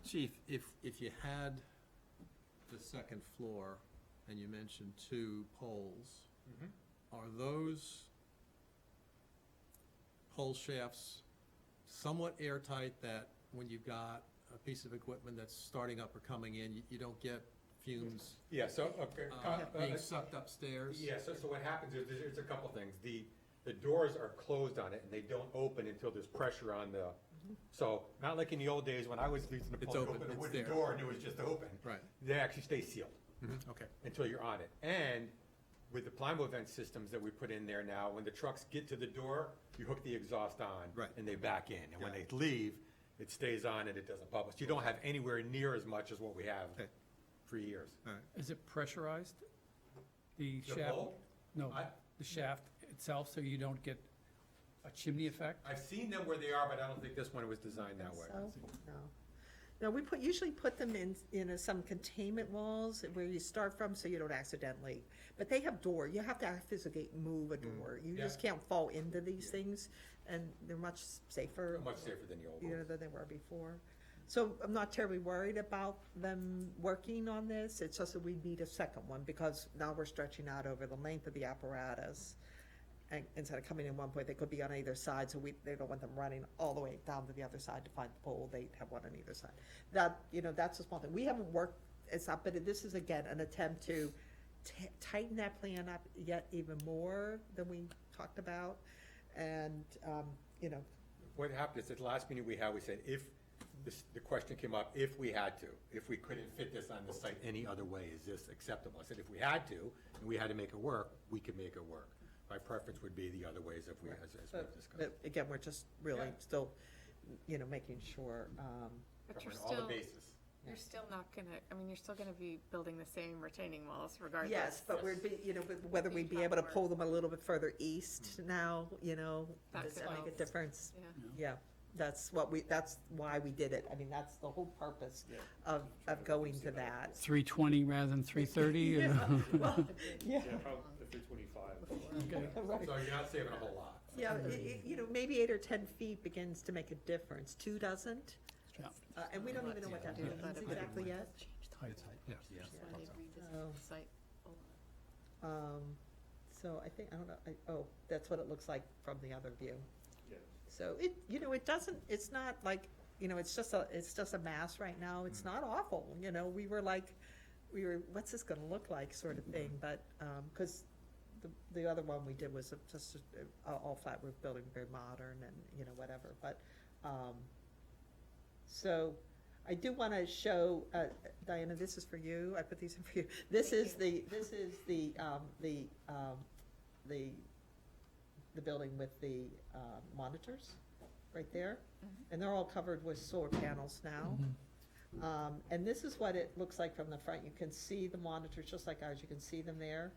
S2: Chief, if you had the second floor and you mentioned 2 poles, are those pole shafts somewhat airtight that when you've got a piece of equipment that's starting up or coming in, you don't get fumes
S1: Yeah, so, okay.
S2: being sucked upstairs?
S1: Yeah, so what happens is, there's a couple things. The doors are closed on it, and they don't open until there's pressure on the, so, not like in the old days when I was using the
S2: It's
S1: pole,
S2: open,
S1: open a
S2: it's
S1: wooden
S2: there.
S1: door and it was just open.
S2: Right.
S1: They actually stay sealed
S2: Okay.
S1: until you're on it. And with the Plymouth vent systems that we put in there now, when the trucks get to the door, you hook the exhaust on.
S2: Right.
S1: And they back in. And when
S2: Got
S1: they leave, it stays on and it doesn't bubble. So you don't have anywhere near as much as what we have
S2: Okay.
S1: for years.
S2: All right.
S3: Is it pressurized? The
S1: The
S3: shaft?
S1: pole?
S3: No,
S1: I-
S3: the shaft itself, so you don't get a chimney effect?
S1: I've seen them where they are, but I don't think this one was designed that way.
S5: So, no. No, we usually put them in some containment walls where you start from so you don't accidentally, but they have door, you have to physically move a door. You just
S1: Yeah.
S5: can't fall into these things, and they're much safer.
S1: Much safer than the old
S5: You know,
S1: ones.
S5: than they were before. So I'm not terribly worried about them working on this, it's just that we need a second one, because now we're stretching out over the length of the apparatus. And instead of coming in one point, they could be on either side, so they don't want them running all the way down to the other side to find the pole, they have one on either side. That, that's a small thing, we haven't worked, it's not, but this is again an attempt to tighten that plan up yet even more than we talked about, and,
S1: What happened is, at the last meeting we had, we said, if the question came up, if we had to, if we couldn't fit this on the site any other way, is this acceptable? I said, if we had to, and we had to make it work, we could make it work. My preference would be the other ways if we, as we've
S5: but
S1: discussed.
S5: again, we're just really
S1: Yeah.
S5: still, making sure,
S4: But you're
S1: Covering all the
S4: still,
S1: bases.
S4: you're still not gonna, I mean, you're still gonna be building the same retaining walls regardless.
S5: yes, but we'd be, whether we'd be able to pull them a little bit further east now,
S4: That
S5: does
S4: could
S5: that make a
S4: help.
S5: difference?
S4: Yeah.
S5: Yeah, that's why we did it, I mean, that's the whole purpose of going to that.
S3: 320 rather than 330?
S5: Yeah, well, yeah,
S9: Yeah, probably the 325.
S3: Okay.
S5: right.
S1: So you're not saving a whole lot.
S5: Yeah, maybe 8 or 10 feet begins to make a difference, 2 doesn't,
S3: Yeah.
S5: and we don't even know what that means exactly yet.
S10: Yeah.
S4: That's why they revisited
S5: Oh.
S4: the site a lot.
S5: So I think, I don't know, that's what it looks like from the other view.
S9: Yeah.
S5: So it doesn't, it's not like, it's just a mass right now, it's not awful, we were, what's this gonna look like sort of thing, but, cause the other one we did was just a all flat roof building, very modern and, whatever, but, so, I do wanna show, Diana, this is for you, I put these in for you, this is the building with the monitors, right there, and they're all covered with solar panels now. And this is what it looks like from the front, you can see the monitors just like ours, you can see them there.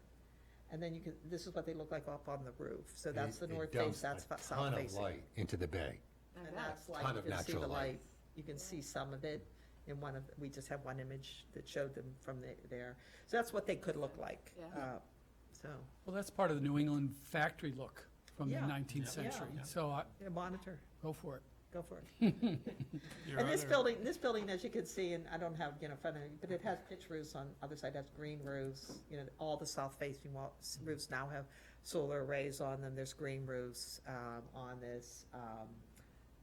S5: And then this is what they look like up on the roof, so that's the
S1: It
S5: north
S1: dumps
S5: face, that's
S1: a
S5: south
S1: ton of
S5: facing.
S1: light into the bay.
S5: And that's light,
S1: Ton
S5: you
S1: of
S5: can see
S1: natural
S5: the
S1: light.
S5: light, you can see some of it in we just have one image that showed them from there. So that's what they could look like.
S4: Yeah.
S5: So,
S3: Well, that's part of the New England factory look from the
S5: Yeah.
S3: 19th
S5: Yeah.
S3: century,
S5: Yeah.
S3: so
S5: monitor,
S3: go for it.
S5: go for it. And this building, as you can see, and I don't have, in front of me, but it has pitch roofs on, other side has green roofs. All the south facing roofs now have solar arrays on them, there's green roofs, on this.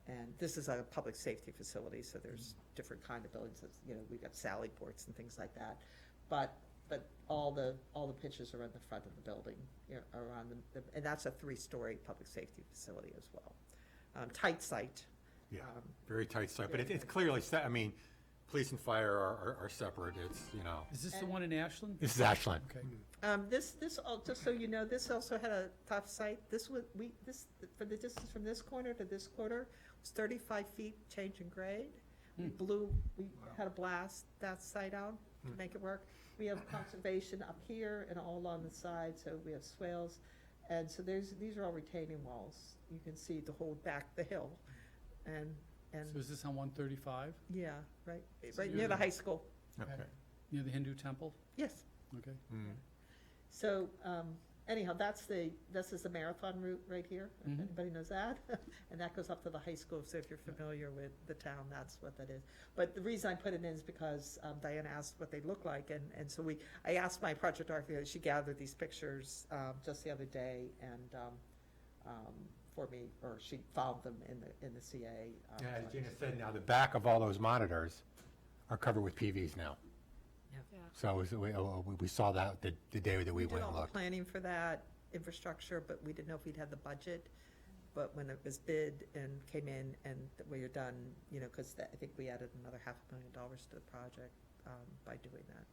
S5: And this is a public safety facility, so there's different kind of buildings, we've got sally ports and things like that. But, but all the pitches are in the front of the building, around and that's a 3-story public safety facility as well. Tight site.
S1: Yeah, very tight site, but it's clearly, I mean, police and fire are separate, it's, you know.
S3: Is this the one in Ashland?
S1: This is Ashland.
S3: Okay.
S5: This, just so you know, this also had a tough site. This was, for the distance from this corner to this corner, was 35 feet change in grade. We had to blast that site out to make it work. We have conservation up here and all along the side, so we have swales. And so these are all retaining walls. You can see to hold back the hill. And,
S3: So is this on 135,
S5: yeah, right
S3: So
S5: near
S3: you're-
S5: the high school.
S1: Okay.
S3: near the Hindu temple?
S5: Yes.
S3: Okay.
S5: So, anyhow, this is the marathon route right here, if
S3: Mhm.
S5: anybody knows that. And that goes up to the high school, so if you're familiar with the town, that's what that is. But the reason I put it in is because Diana asked what they look like, and so I asked my project architect, she gathered these pictures just the other day, and for me, or she found them in the CA.
S1: Yeah, as Gina said, now the back of all those monitors are covered with PVs now.
S4: Yeah.
S1: So we saw that the day that we
S5: did
S1: went
S5: all
S1: and
S5: the
S1: looked.
S5: planning for that infrastructure, but we didn't know if we'd had the budget. But when it was bid and came in and we were done, because I think we added another $500,000 to the project by doing that.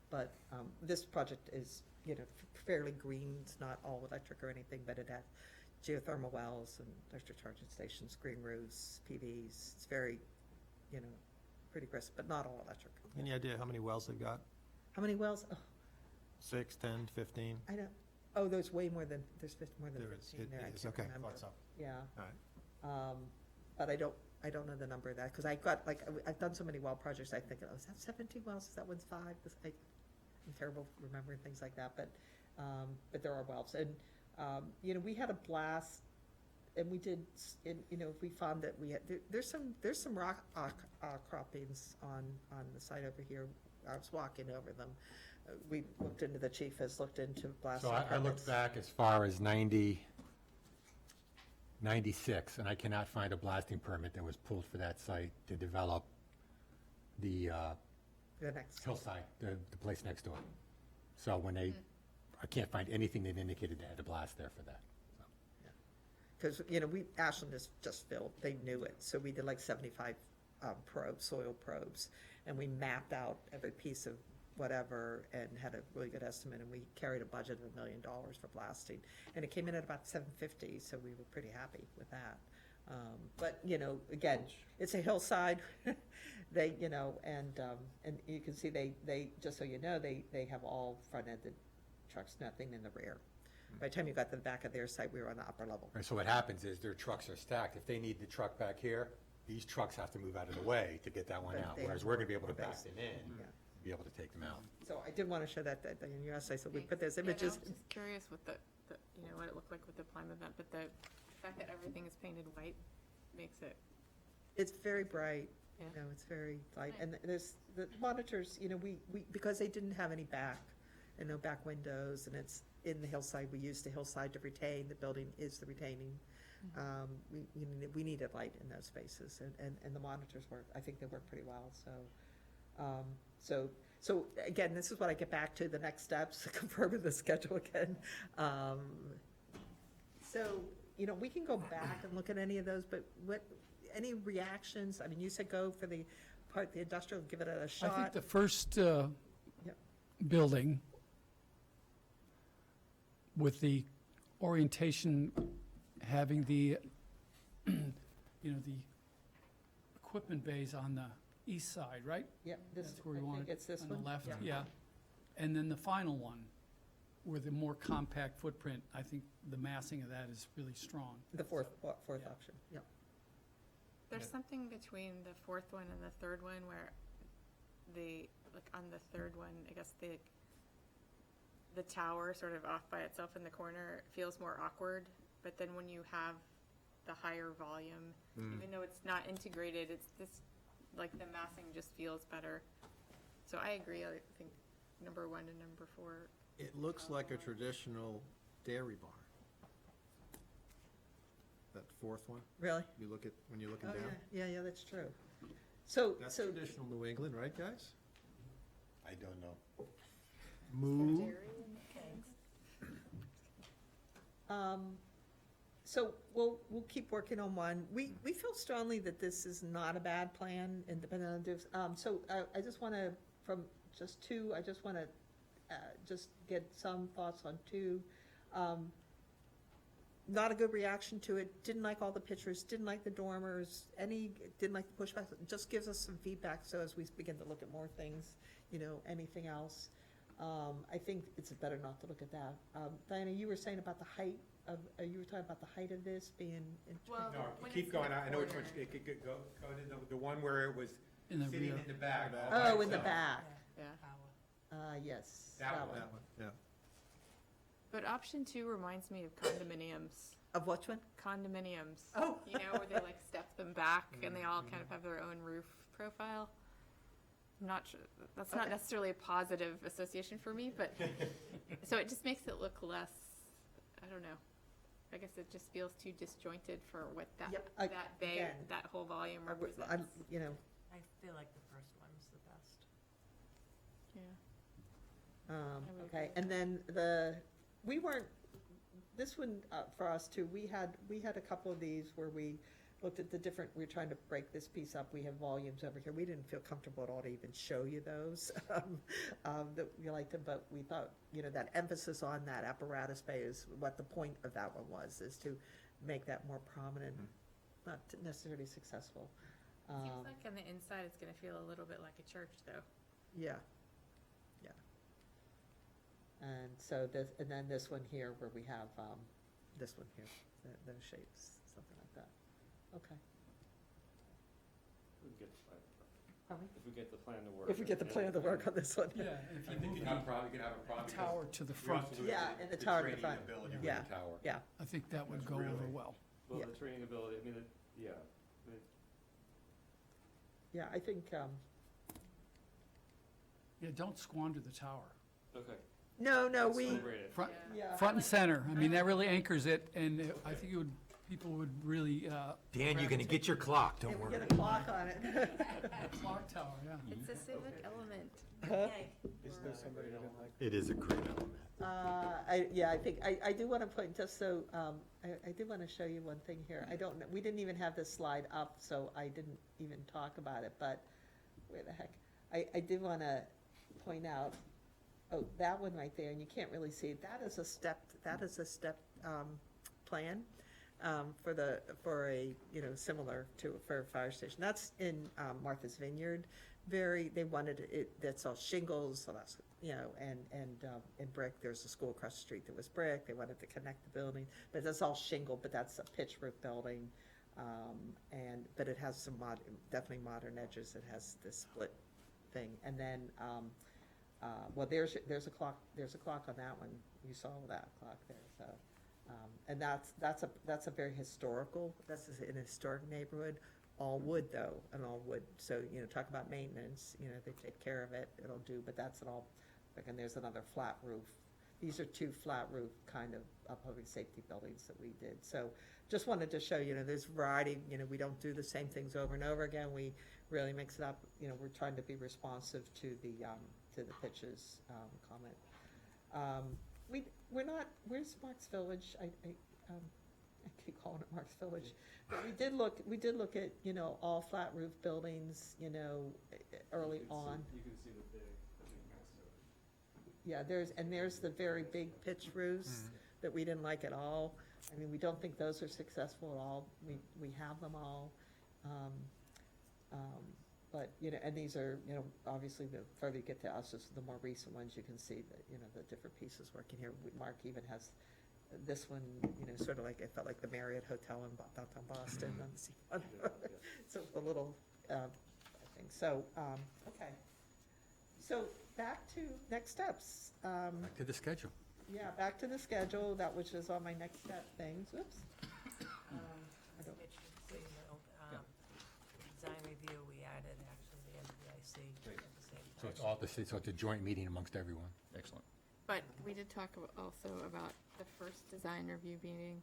S5: But this project is, fairly green. It's not all electric or anything, but it has geothermal wells and electric charging stations, green roofs, PVs. It's very, pretty crisp, but not all electric.
S2: Any idea how many wells they've got?
S5: How many wells? Oh,
S2: 6, 10, 15?
S5: I don't, there's more than more than
S2: There is.
S5: 15 there. I
S2: It is,
S5: can't
S2: okay.
S5: remember.
S2: Thought so.
S5: Yeah.
S2: All right.
S5: But I don't know the number of that, because I've done so many well projects, I think, is that 17 wells, is that one's 5? I'm terrible remembering things like that, but there are wells. And, we had a blast, and we did, we found that we had, there's some rock outcroppings on the site over here. I was walking over them. We looked into, the chief has looked into blasting
S1: So I
S5: permits.
S1: looked back as far as 96, and I cannot find a blasting permit that was pulled for that site to develop the
S5: The next.
S1: hillside, the place next door. So when I can't find anything that indicated they had a blast there for that.
S5: Because, Ashland is just filled, they knew it, so we did like 75 probes, soil probes, and we mapped out every piece of whatever and had a really good estimate, and we carried a budget of $1 million for blasting. And it came in at about 750, so we were pretty happy with that. But, again, it's a hillside, and you can see they, just so you know, they have all front-ended trucks, nothing in the rear. By the time you got to the back of their site, we were on the upper level.
S1: Right, so what happens is their trucks are stacked. If they need the truck back here, these trucks have to move out of the way to get that one
S5: But
S1: out,
S5: they
S1: whereas
S5: have
S1: we're gonna be able to
S5: more
S1: back
S5: base.
S1: them in,
S5: Yeah.
S1: be able to take them out.
S5: So I did want to show that in your essay, so we put those
S4: Yeah, no,
S5: images.
S4: I'm just curious what what it looked like with the Plymouth event, but the fact that everything is painted white makes it,
S5: It's very bright,
S4: Yeah.
S5: it's very light,
S4: Nice.
S5: and there's, the monitors, we, because they didn't have any back, and no back windows, and it's in the hillside, we used the hillside to retain, the building is the retaining. We needed light in those spaces, and the monitors work, I think they work pretty well, so again, this is what I get back to, the next steps, confirming the schedule again. So, we can go back and look at any of those, but any reactions? I mean, you said go for the industrial, give it a
S3: I
S5: shot.
S3: think the first building with the orientation having the, the equipment bays on the east side, right?
S5: Yep,
S3: That's where we
S5: I
S3: want
S5: think
S3: it,
S5: it's this
S3: on
S5: one.
S3: the left,
S5: Yeah.
S3: yeah. And then the final one, where the more compact footprint, I think the massing of that is really strong.
S5: The fourth
S3: Yeah.
S5: option, yep.
S4: there's something between the fourth one and the third one where on the third one, I guess the tower sort of off by itself in the corner feels more awkward, but then when you have the higher volume, even though it's not integrated, it's this, like the massing just feels better. So I agree, I think number 1 and number 4.
S2: It looks like a traditional dairy barn. That fourth one,
S5: Really?
S2: when you're looking
S5: Oh,
S2: down.
S5: yeah, that's true. So,
S2: That's traditional New England, right, guys?
S1: I don't know.
S2: Move.
S5: So we'll keep working on one. We feel strongly that this is not a bad plan, independent of this. So I just want to, from just two, I just want to just get some thoughts on two. Not a good reaction to it, didn't like all the pictures, didn't like the dormers, didn't like the pushbacks. It just gives us some feedback, so as we begin to look at more things, anything else. I think it's better not to look at that. Diana, you were saying about the height you were talking about the height of this being.
S4: Well,
S1: No,
S4: when
S1: keep
S4: it's in
S1: going,
S4: the
S1: I know which one,
S4: corner.
S1: it could go to the one where it was
S3: In the
S1: sitting
S3: rear.
S1: in the back. all by
S5: Oh, in the
S1: itself.
S5: back,
S4: Yeah.
S5: yes.
S1: That one.
S2: That one, yeah.
S4: But option 2 reminds me of condominiums.
S5: Of which one?
S4: Condominiums.
S5: Oh.
S4: Where they like step them back and they all kind of have their own roof profile. I'm not sure, that's not
S5: Okay.
S4: necessarily a positive association for me, but, so it just makes it look less, I don't know. I guess it just feels too disjointed for what that,
S5: Yep,
S4: that bay,
S5: again,
S4: that whole volume
S5: I
S4: represents.
S6: I feel like the first one was the best.
S4: Yeah. would
S5: Okay,
S4: agree.
S5: and then this one, for us too, we had a couple of these where we looked at we were trying to break this piece up, we have volumes over here, we didn't feel comfortable at all to even show you those, that we liked them, but we thought, that emphasis on that apparatus bay is what the point of that one was, is to make that more prominent, not necessarily successful.
S4: Seems like on the inside, it's gonna feel a little bit like a church, though.
S5: Yeah. And so and then this one here where we have, this one here, those shapes, something like that. Okay.
S9: We get the plan to work.
S5: Pardon me?
S9: If we get the plan to work.
S5: If we get the plan to work on this one.
S3: Yeah, if
S1: I
S3: you
S1: think
S3: move
S1: you can have a problem because
S3: tower to the
S1: we
S3: front,
S1: also look
S5: Yeah,
S1: at
S5: and the tower to the
S1: training
S5: front.
S1: ability with
S5: Yeah.
S1: the tower.
S5: Yeah,
S3: I think that would
S1: That's
S3: go over
S1: really-
S3: well.
S9: Well,
S5: Yeah.
S9: the training ability, I mean, yeah.
S5: yeah, I think,
S3: Yeah, don't squander the tower.
S9: Okay.
S5: no, we,
S9: Celebrate it.
S3: Front,
S5: yeah.
S3: front and center. I mean, that really anchors it, and I think people would really,
S1: Dan, you're gonna get your clock, don't
S5: And we
S1: worry.
S5: get a clock on it.
S3: clock tower, yeah.
S4: It's a civic element.
S6: Okay.
S2: Isn't there somebody who didn't like?
S1: It is a great element.
S5: I think, I do want to point, just so, I did want to show you one thing here. I don't know, we didn't even have this slide up, so I didn't even talk about it, but where the heck? I did want to point out, that one right there, and you can't really see it, that is a stepped plan for a, similar for a fire station. That's in Martha's Vineyard. They wanted it, that's all shingles, so that's, and brick. There's a school across the street that was brick. They wanted to connect the building, but that's all shingle, but that's a pitch roof building. But it has some definitely modern edges. It has this split thing. And then, well, there's a clock on that one. You saw that clock there, so. And that's a very historical, that's in a historic neighborhood, all wood though, and all wood, so, talk about maintenance, they take care of it, it'll do, but that's an all, and there's another flat roof. These are two flat roof kind of public safety buildings that we did, so just wanted to show, there's variety, we don't do the same things over and over again, we really mix it up, we're trying to be responsive to the pitches, comment. Where's Mark's Village? I keep calling it Mark's Village. But we did look at, all flat roof buildings, early on.
S9: You can see the big massive.
S5: Yeah, there's the very big pitch roofs that we didn't like at all. I mean, we don't think those are successful at all. We have them all. But, and these are, obviously the further you get to us, is the more recent ones, you can see that, the different pieces working here. Mark even has this one, sort of like, it felt like the Marriott Hotel in downtown Boston on the seafront. So the little thing. So, okay. So back to next steps.
S1: Back to the schedule.
S5: Yeah, back to the schedule, that which is on my next step things. Oops. I don't-
S6: Mitch, so you know, design review, we added actually the NPIC at the same time.
S1: So it's all so it's a joint meeting amongst everyone.
S10: Excellent.
S4: But we did talk also about the first design review meeting.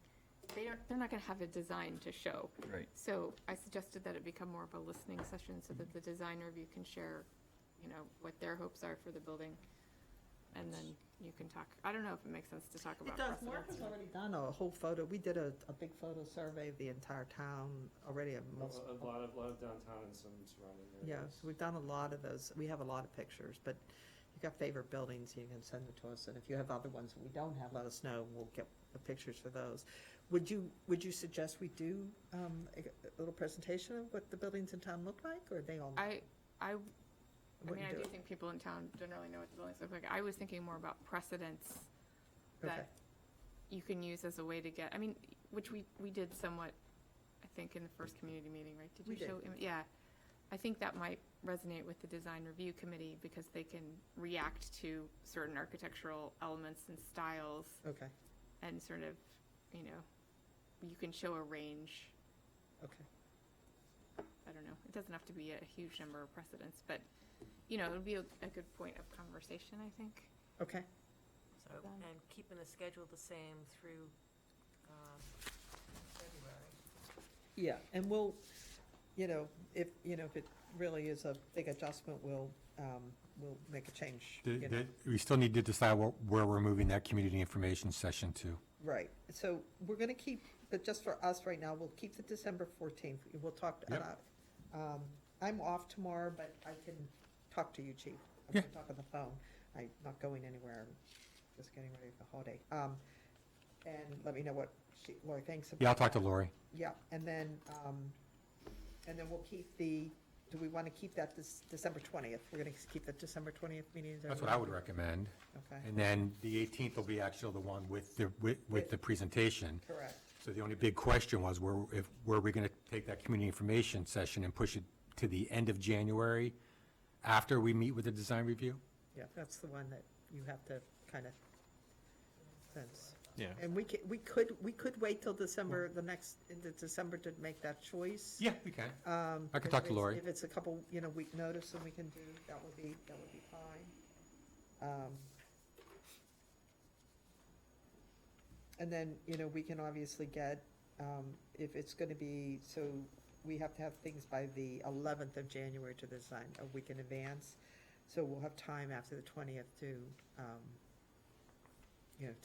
S4: They're not gonna have a design to show.
S10: Right.
S4: So I suggested that it become more of a listening session so that the design review can share, what their hopes are for the building. and then you can talk, I don't know if it makes sense to talk
S5: It
S4: about
S5: does,
S4: precedents.
S5: Mark has already done a whole photo, we did a big photo survey of the entire town already, of most.
S9: A lot of downtown and some surrounding
S5: Yeah,
S9: areas.
S5: so we've done a lot of those, we have a lot of pictures, but you got favorite buildings, you can send it to us, and if you have other ones that we don't have, let us know, we'll get the pictures for those. Would you suggest we do, a little presentation of what the buildings in town look like, or they all?
S4: I mean,
S5: wouldn't
S4: I
S5: do
S4: do
S5: it?
S4: think people in town generally know what the buildings look like. I was thinking more about precedents
S5: Okay.
S4: that you can use as a way to get, I mean, which we did somewhat, I think, in the first community meeting, right? Did
S5: We
S4: you
S5: did.
S4: show? Yeah. I think that might resonate with the design review committee because they can react to certain architectural elements and styles
S5: Okay,
S4: and sort of, you know, you can show a range.
S5: okay.
S4: I don't know. It doesn't have to be a huge number of precedents, but, you know, it would be a good point of conversation, I think.
S5: Okay,
S6: So, and keeping the schedule the same through February.
S5: yeah, and we'll, if it really is a big adjustment, we'll make a change.
S1: We still need to decide where we're moving that community information session to.
S5: Right, so we're gonna keep, but just for us right now, we'll keep the December 14th. We'll talk,
S1: Yep.
S5: I'm off tomorrow, but I can talk to you, Chief. I
S1: Yeah.
S5: can talk on the phone. I'm not going anywhere, I'm just getting ready for the holiday. And let me know what Lori thinks about.
S1: Yeah, I'll talk to Lori.
S5: Yeah, and then we'll keep do we want to keep that December 20th? We're going to keep the December 20th meeting? Is
S1: That's what
S5: everyone-
S1: I would recommend.
S5: Okay,
S1: And then the 18th will be actually the one with the presentation.
S5: correct.
S1: So the only big question was, were we going to take that community information session and push it to the end of January after we meet with the design review?
S5: Yeah, that's the one that you have to kind of sense.
S2: Yeah.
S5: And we could wait till December, into December to make that choice.
S1: Yeah, we can. I could
S5: If
S1: talk to
S5: it's-
S1: Lori.
S5: If it's a couple, week notice and we can do, that would be fine. And then, we can obviously get, if it's gonna be, so we have to have things by the 11th of January to design, a week in advance. So we'll have time after the 20th to,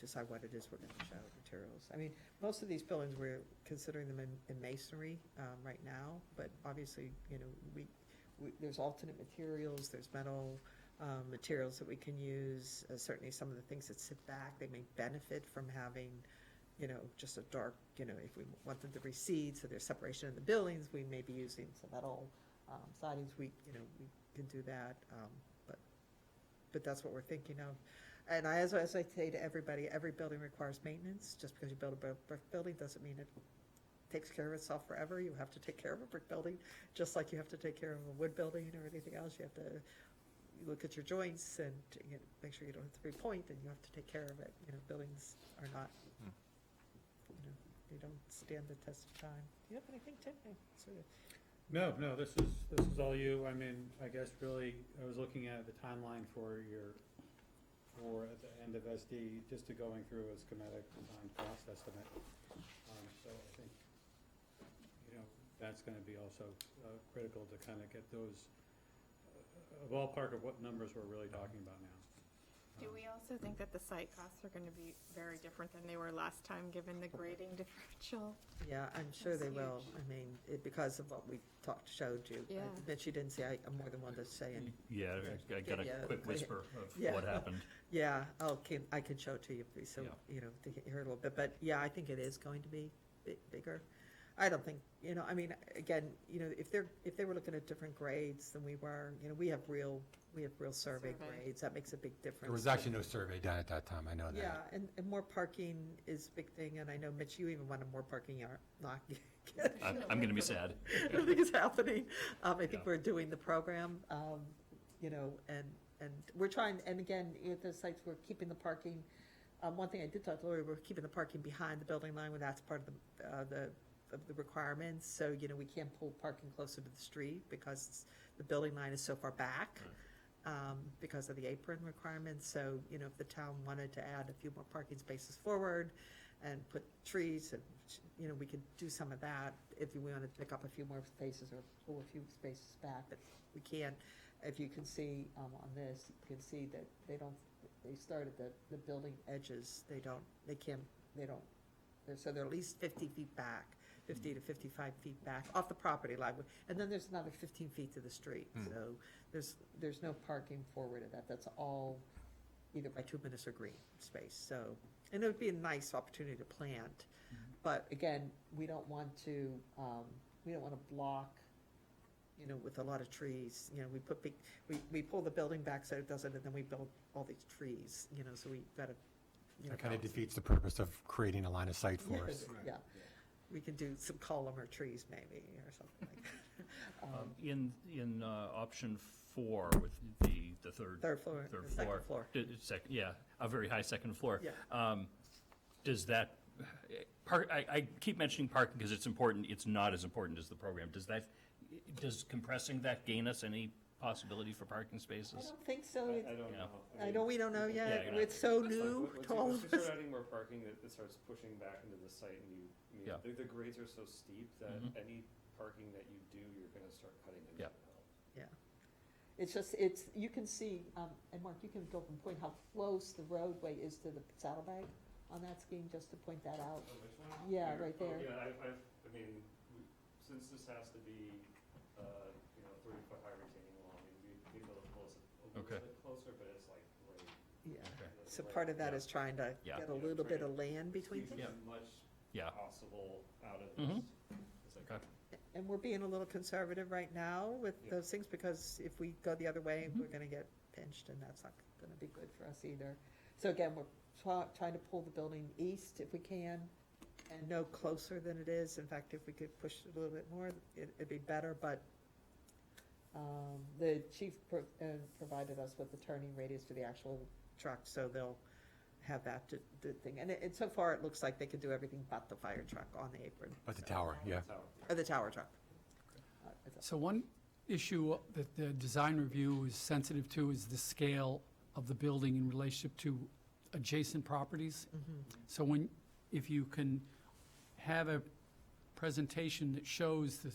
S5: decide what it is we're gonna show, materials. I mean, most of these buildings, we're considering them in masonry, right now, but obviously, there's alternate materials, there's metal, materials that we can use. Certainly some of the things that sit back, they may benefit from having, just a dark, if we want them to recede, so there's separation in the buildings, we may be using some metal sidings, we can do that, but that's what we're thinking of. And as I say to everybody, every building requires maintenance. Just because you build a brick building doesn't mean it takes care of itself forever. You have to take care of a brick building, just like you have to take care of a wood building or anything else. You have to look at your joints and make sure you don't have to repoint, and you have to take care of it. Buildings are not, they don't stand the test of time. Do you have anything, Tim?
S7: No, this is all you. I mean, I guess really, I was looking at the timeline for at the end of SD, just to going through a schematic design cost estimate. So I think, that's gonna be also critical to kind of get those, a ballpark of what numbers we're really talking about now.
S4: Do we also think that the site costs are going to be very different than they were last time, given the grading differential?
S5: Yeah, I'm sure
S4: That's
S5: they will.
S4: huge.
S5: I mean, because of what we showed you.
S4: Yeah.
S5: That you didn't see, I'm more than one to say it.
S10: Yeah, I got a
S5: Yeah,
S10: quick
S5: go ahead.
S10: whisper of
S5: Yeah.
S10: what happened.
S5: Yeah, I can show it to you, please, so,
S10: Yeah.
S5: to hear a little bit, but yeah, I think it is going to be bigger. I don't think, I mean, again, if they were looking at different grades than we were, we have real survey
S4: Survey.
S5: grades, that makes a big difference.
S1: There was actually no survey done at that time, I know that.
S5: Yeah, and more parking is a big thing, and I know, Mitch, you even wanted more parking, not.
S10: I'm gonna be sad.
S5: I don't think it's happening. I think
S10: Yeah.
S5: we're doing the program, and we're trying, and again, at the sites, we're keeping the parking. One thing I did talk to Lori, we're keeping the parking behind the building line, when that's part of the requirements. So, we can't pull parking closer to the street because the building line is so far back, because of the apron requirements. So, if the town wanted to add a few more parking spaces forward and put trees, and, we could do some of that if we wanted to pick up a few more spaces or pull a few spaces back, but we can't. If you can see, on this, you can see that they start at the building edges, they don't, so they're at least 50 feet back, 50 to 55 feet back off the property line. And then there's another 15 feet to the street, so there's no parking forward of that. That's all either bituminous or green space, so, and it would be a nice opportunity to plant. But again, we don't want to block, with a lot of trees. We put big, we pull the building back so it doesn't, and then we build all these trees, so we gotta,
S1: That kind of defeats the purpose of creating a line of sight for us.
S5: yeah. We can do some columnar trees maybe, or something like that.
S10: In option 4 with the third.
S5: Third floor,
S10: Third
S5: the second floor.
S10: Yeah, a very high second floor.
S5: Yeah.
S10: Does that, I keep mentioning parking because it's important, it's not as important as the program. Does compressing that gain us any possibility for parking
S5: I
S10: spaces?
S5: don't think so.
S9: I don't
S10: Yeah.
S9: know.
S5: I know we don't know yet.
S10: Yeah, you're not-
S5: It's so
S9: That's fine.
S5: new
S9: Once
S5: to
S9: you-
S5: all
S9: once
S5: of
S9: you
S5: us.
S9: start adding more parking, it starts pushing back into the site, and
S10: Yeah.
S9: the grades are so steep that
S10: Mhm.
S9: any parking that you do, you're gonna start cutting into
S10: Yeah.
S9: the hill.
S5: Yeah. It's just, you can see, and Mark, you can go and point how close the roadway is to the saddlebag on that scheme, just to point that out.
S9: Oh, which one?
S5: Yeah,
S9: Here?
S5: right there.
S9: Oh, yeah, since this has to be, 30-foot high retaining wall, we need to pull us a little
S10: Okay.
S9: bit closer, but it's like right.
S5: Yeah.
S10: Okay.
S5: So part of that
S10: Yeah.
S5: is trying to
S10: Yeah.
S5: get a
S9: Yeah,
S5: little bit
S9: trying
S5: of land between
S9: Squeeze
S5: them.
S9: as much
S10: Yeah.
S9: possible out of
S10: Mhm.
S9: this. It's like,
S10: Okay.
S5: And we're being a little conservative right now with
S9: Yeah.
S5: those things, because if we go the other way,
S10: Mhm.
S5: we're gonna get pinched, and that's not gonna be good for us either. So again, we're trying to pull the building east if we can, and no closer than it is. In fact, if we could push it a little bit more, it'd be better, but the chief provided us with the turning radius for the actual truck, so they'll have that to thing. And so far, it looks like they could do everything but the fire truck on the apron.
S1: But the
S5: So-
S1: tower, yeah.
S9: that's how-
S5: Or the tower truck.
S3: So one issue that the design review is sensitive to is the scale of the building in relationship to adjacent properties. So if you can have a presentation that shows the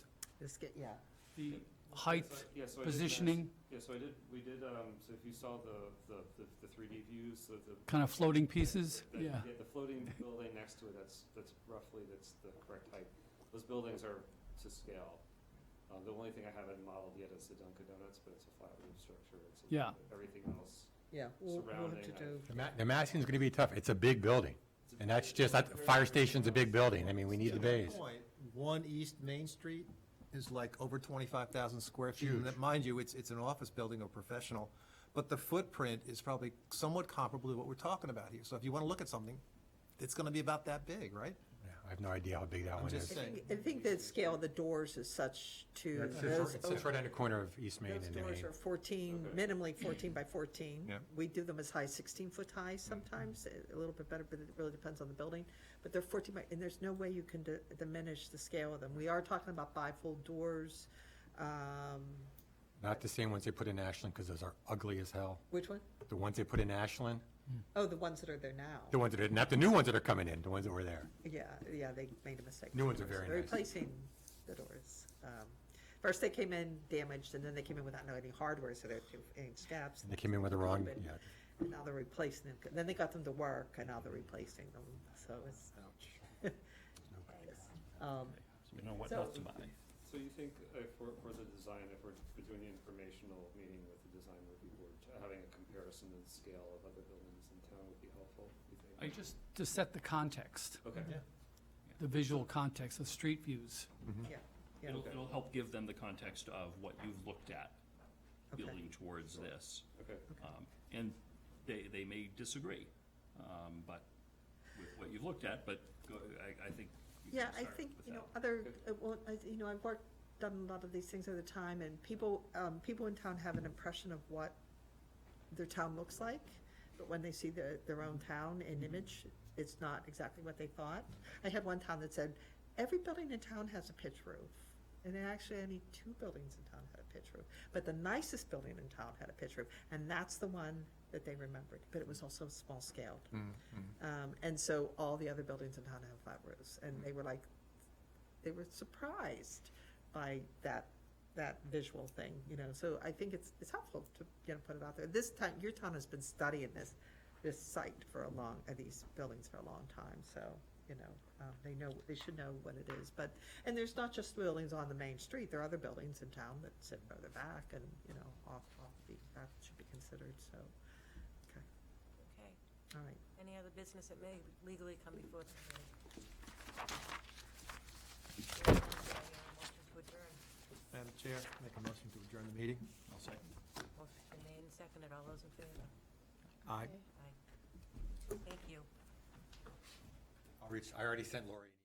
S5: Yeah.
S3: height,
S9: Yeah, so I did
S3: positioning,
S9: Yeah, so we did, so if you saw the 3D views, the.
S3: kind of floating pieces,
S9: the-
S3: yeah.
S9: The floating building next to it, that's the correct height. Those buildings are to scale. The only thing I haven't modeled yet is the Dunkin' Donuts, but it's a flat roof structure.
S3: Yeah.
S9: Everything else.
S5: Yeah, we'll have
S9: Surrounding
S5: to
S9: that.
S5: do,
S1: The massing's gonna be tough. It's a big building. And that's just, fire station's a big building. I mean, we need the bays.
S2: Point, 1 East Main Street is like over 25,000 square feet.
S1: Huge.
S2: And mind you, it's an office building or professional, but the footprint is probably somewhat comparable to what we're talking about here. So if you want to look at something, it's going to be about that big, right?
S1: Yeah, I have no idea how big that
S2: I'm
S1: one
S2: just
S1: is.
S2: saying.
S5: I think the scale of the doors is such to,
S1: It sits right on the corner of East Main
S5: those
S1: and
S5: doors
S1: Main.
S5: are 14,
S9: Okay.
S5: minimally 14 by 14.
S2: Yeah.
S5: We do them as high as 16-foot high sometimes, a little bit better, but it really depends on the building. But they're 14 by, and there's no way you can diminish the scale of them. We are talking about bifold doors.
S1: Not the same ones they put in Ashland, because those are ugly as hell.
S5: Which one?
S1: The ones they put in Ashland,
S5: Oh, the ones that are there now.
S1: the ones that are, not the new ones that are coming in, the ones that were there.
S5: Yeah, they made a mistake.
S1: New ones are very
S5: They're
S1: nice.
S5: replacing the doors. First, they came in damaged, and then they came in without any hardware, so they're 2-inch gaps.
S1: And they came in with the wrong,
S5: Bit.
S1: yeah.
S5: And now they're replacing them. Then they got them to work, and now they're replacing them, so it's.
S10: You know what
S5: So-
S10: not to buy.
S9: So you think for the design, if we're doing the informational meeting with the design review board, having a comparison of the scale of other buildings in town would be helpful, you think?
S3: Just to set the context,
S9: Okay.
S2: Yeah.
S3: the visual context of street views.
S5: Yeah, yeah.
S10: It'll help give them the context of what you've looked at,
S5: Okay.
S10: building towards this.
S9: Okay.
S10: And they may disagree, but with what you've looked at, but I think you can
S5: Yeah, I
S10: start
S5: think,
S10: with
S5: you know,
S10: that.
S5: other, I've done a lot of these things at the time, and people in town have an impression of what their town looks like, but when they see their own town in image, it's not exactly what they thought. I had one town that said, every building in town has a pitch roof, and then actually only 2 buildings in town had a pitch roof, but the nicest building in town had a pitch roof, and that's the one that they remembered, but it was also small scaled. And so all the other buildings in town have flat roofs, and they were surprised by that visual thing, so I think it's helpful to, put it out there. This time, your town has been studying this this site for a long, these buildings for a long time, so, you know, they should know what it is. But, and there's not just buildings on the main street, there are other buildings in town that sit further back and, you know, off the, that should be considered, so, okay,
S6: Okay.
S5: all right.
S6: Any other business that may legally come before the committee? Hearing none, do I hear a motion to adjourn?
S2: Madam Chair, make a motion to adjourn the meeting.
S10: I'll second.
S6: Motion been made and seconded. All those in favor?
S2: Aye.
S6: Aye. Thank you.
S1: I already sent Lori.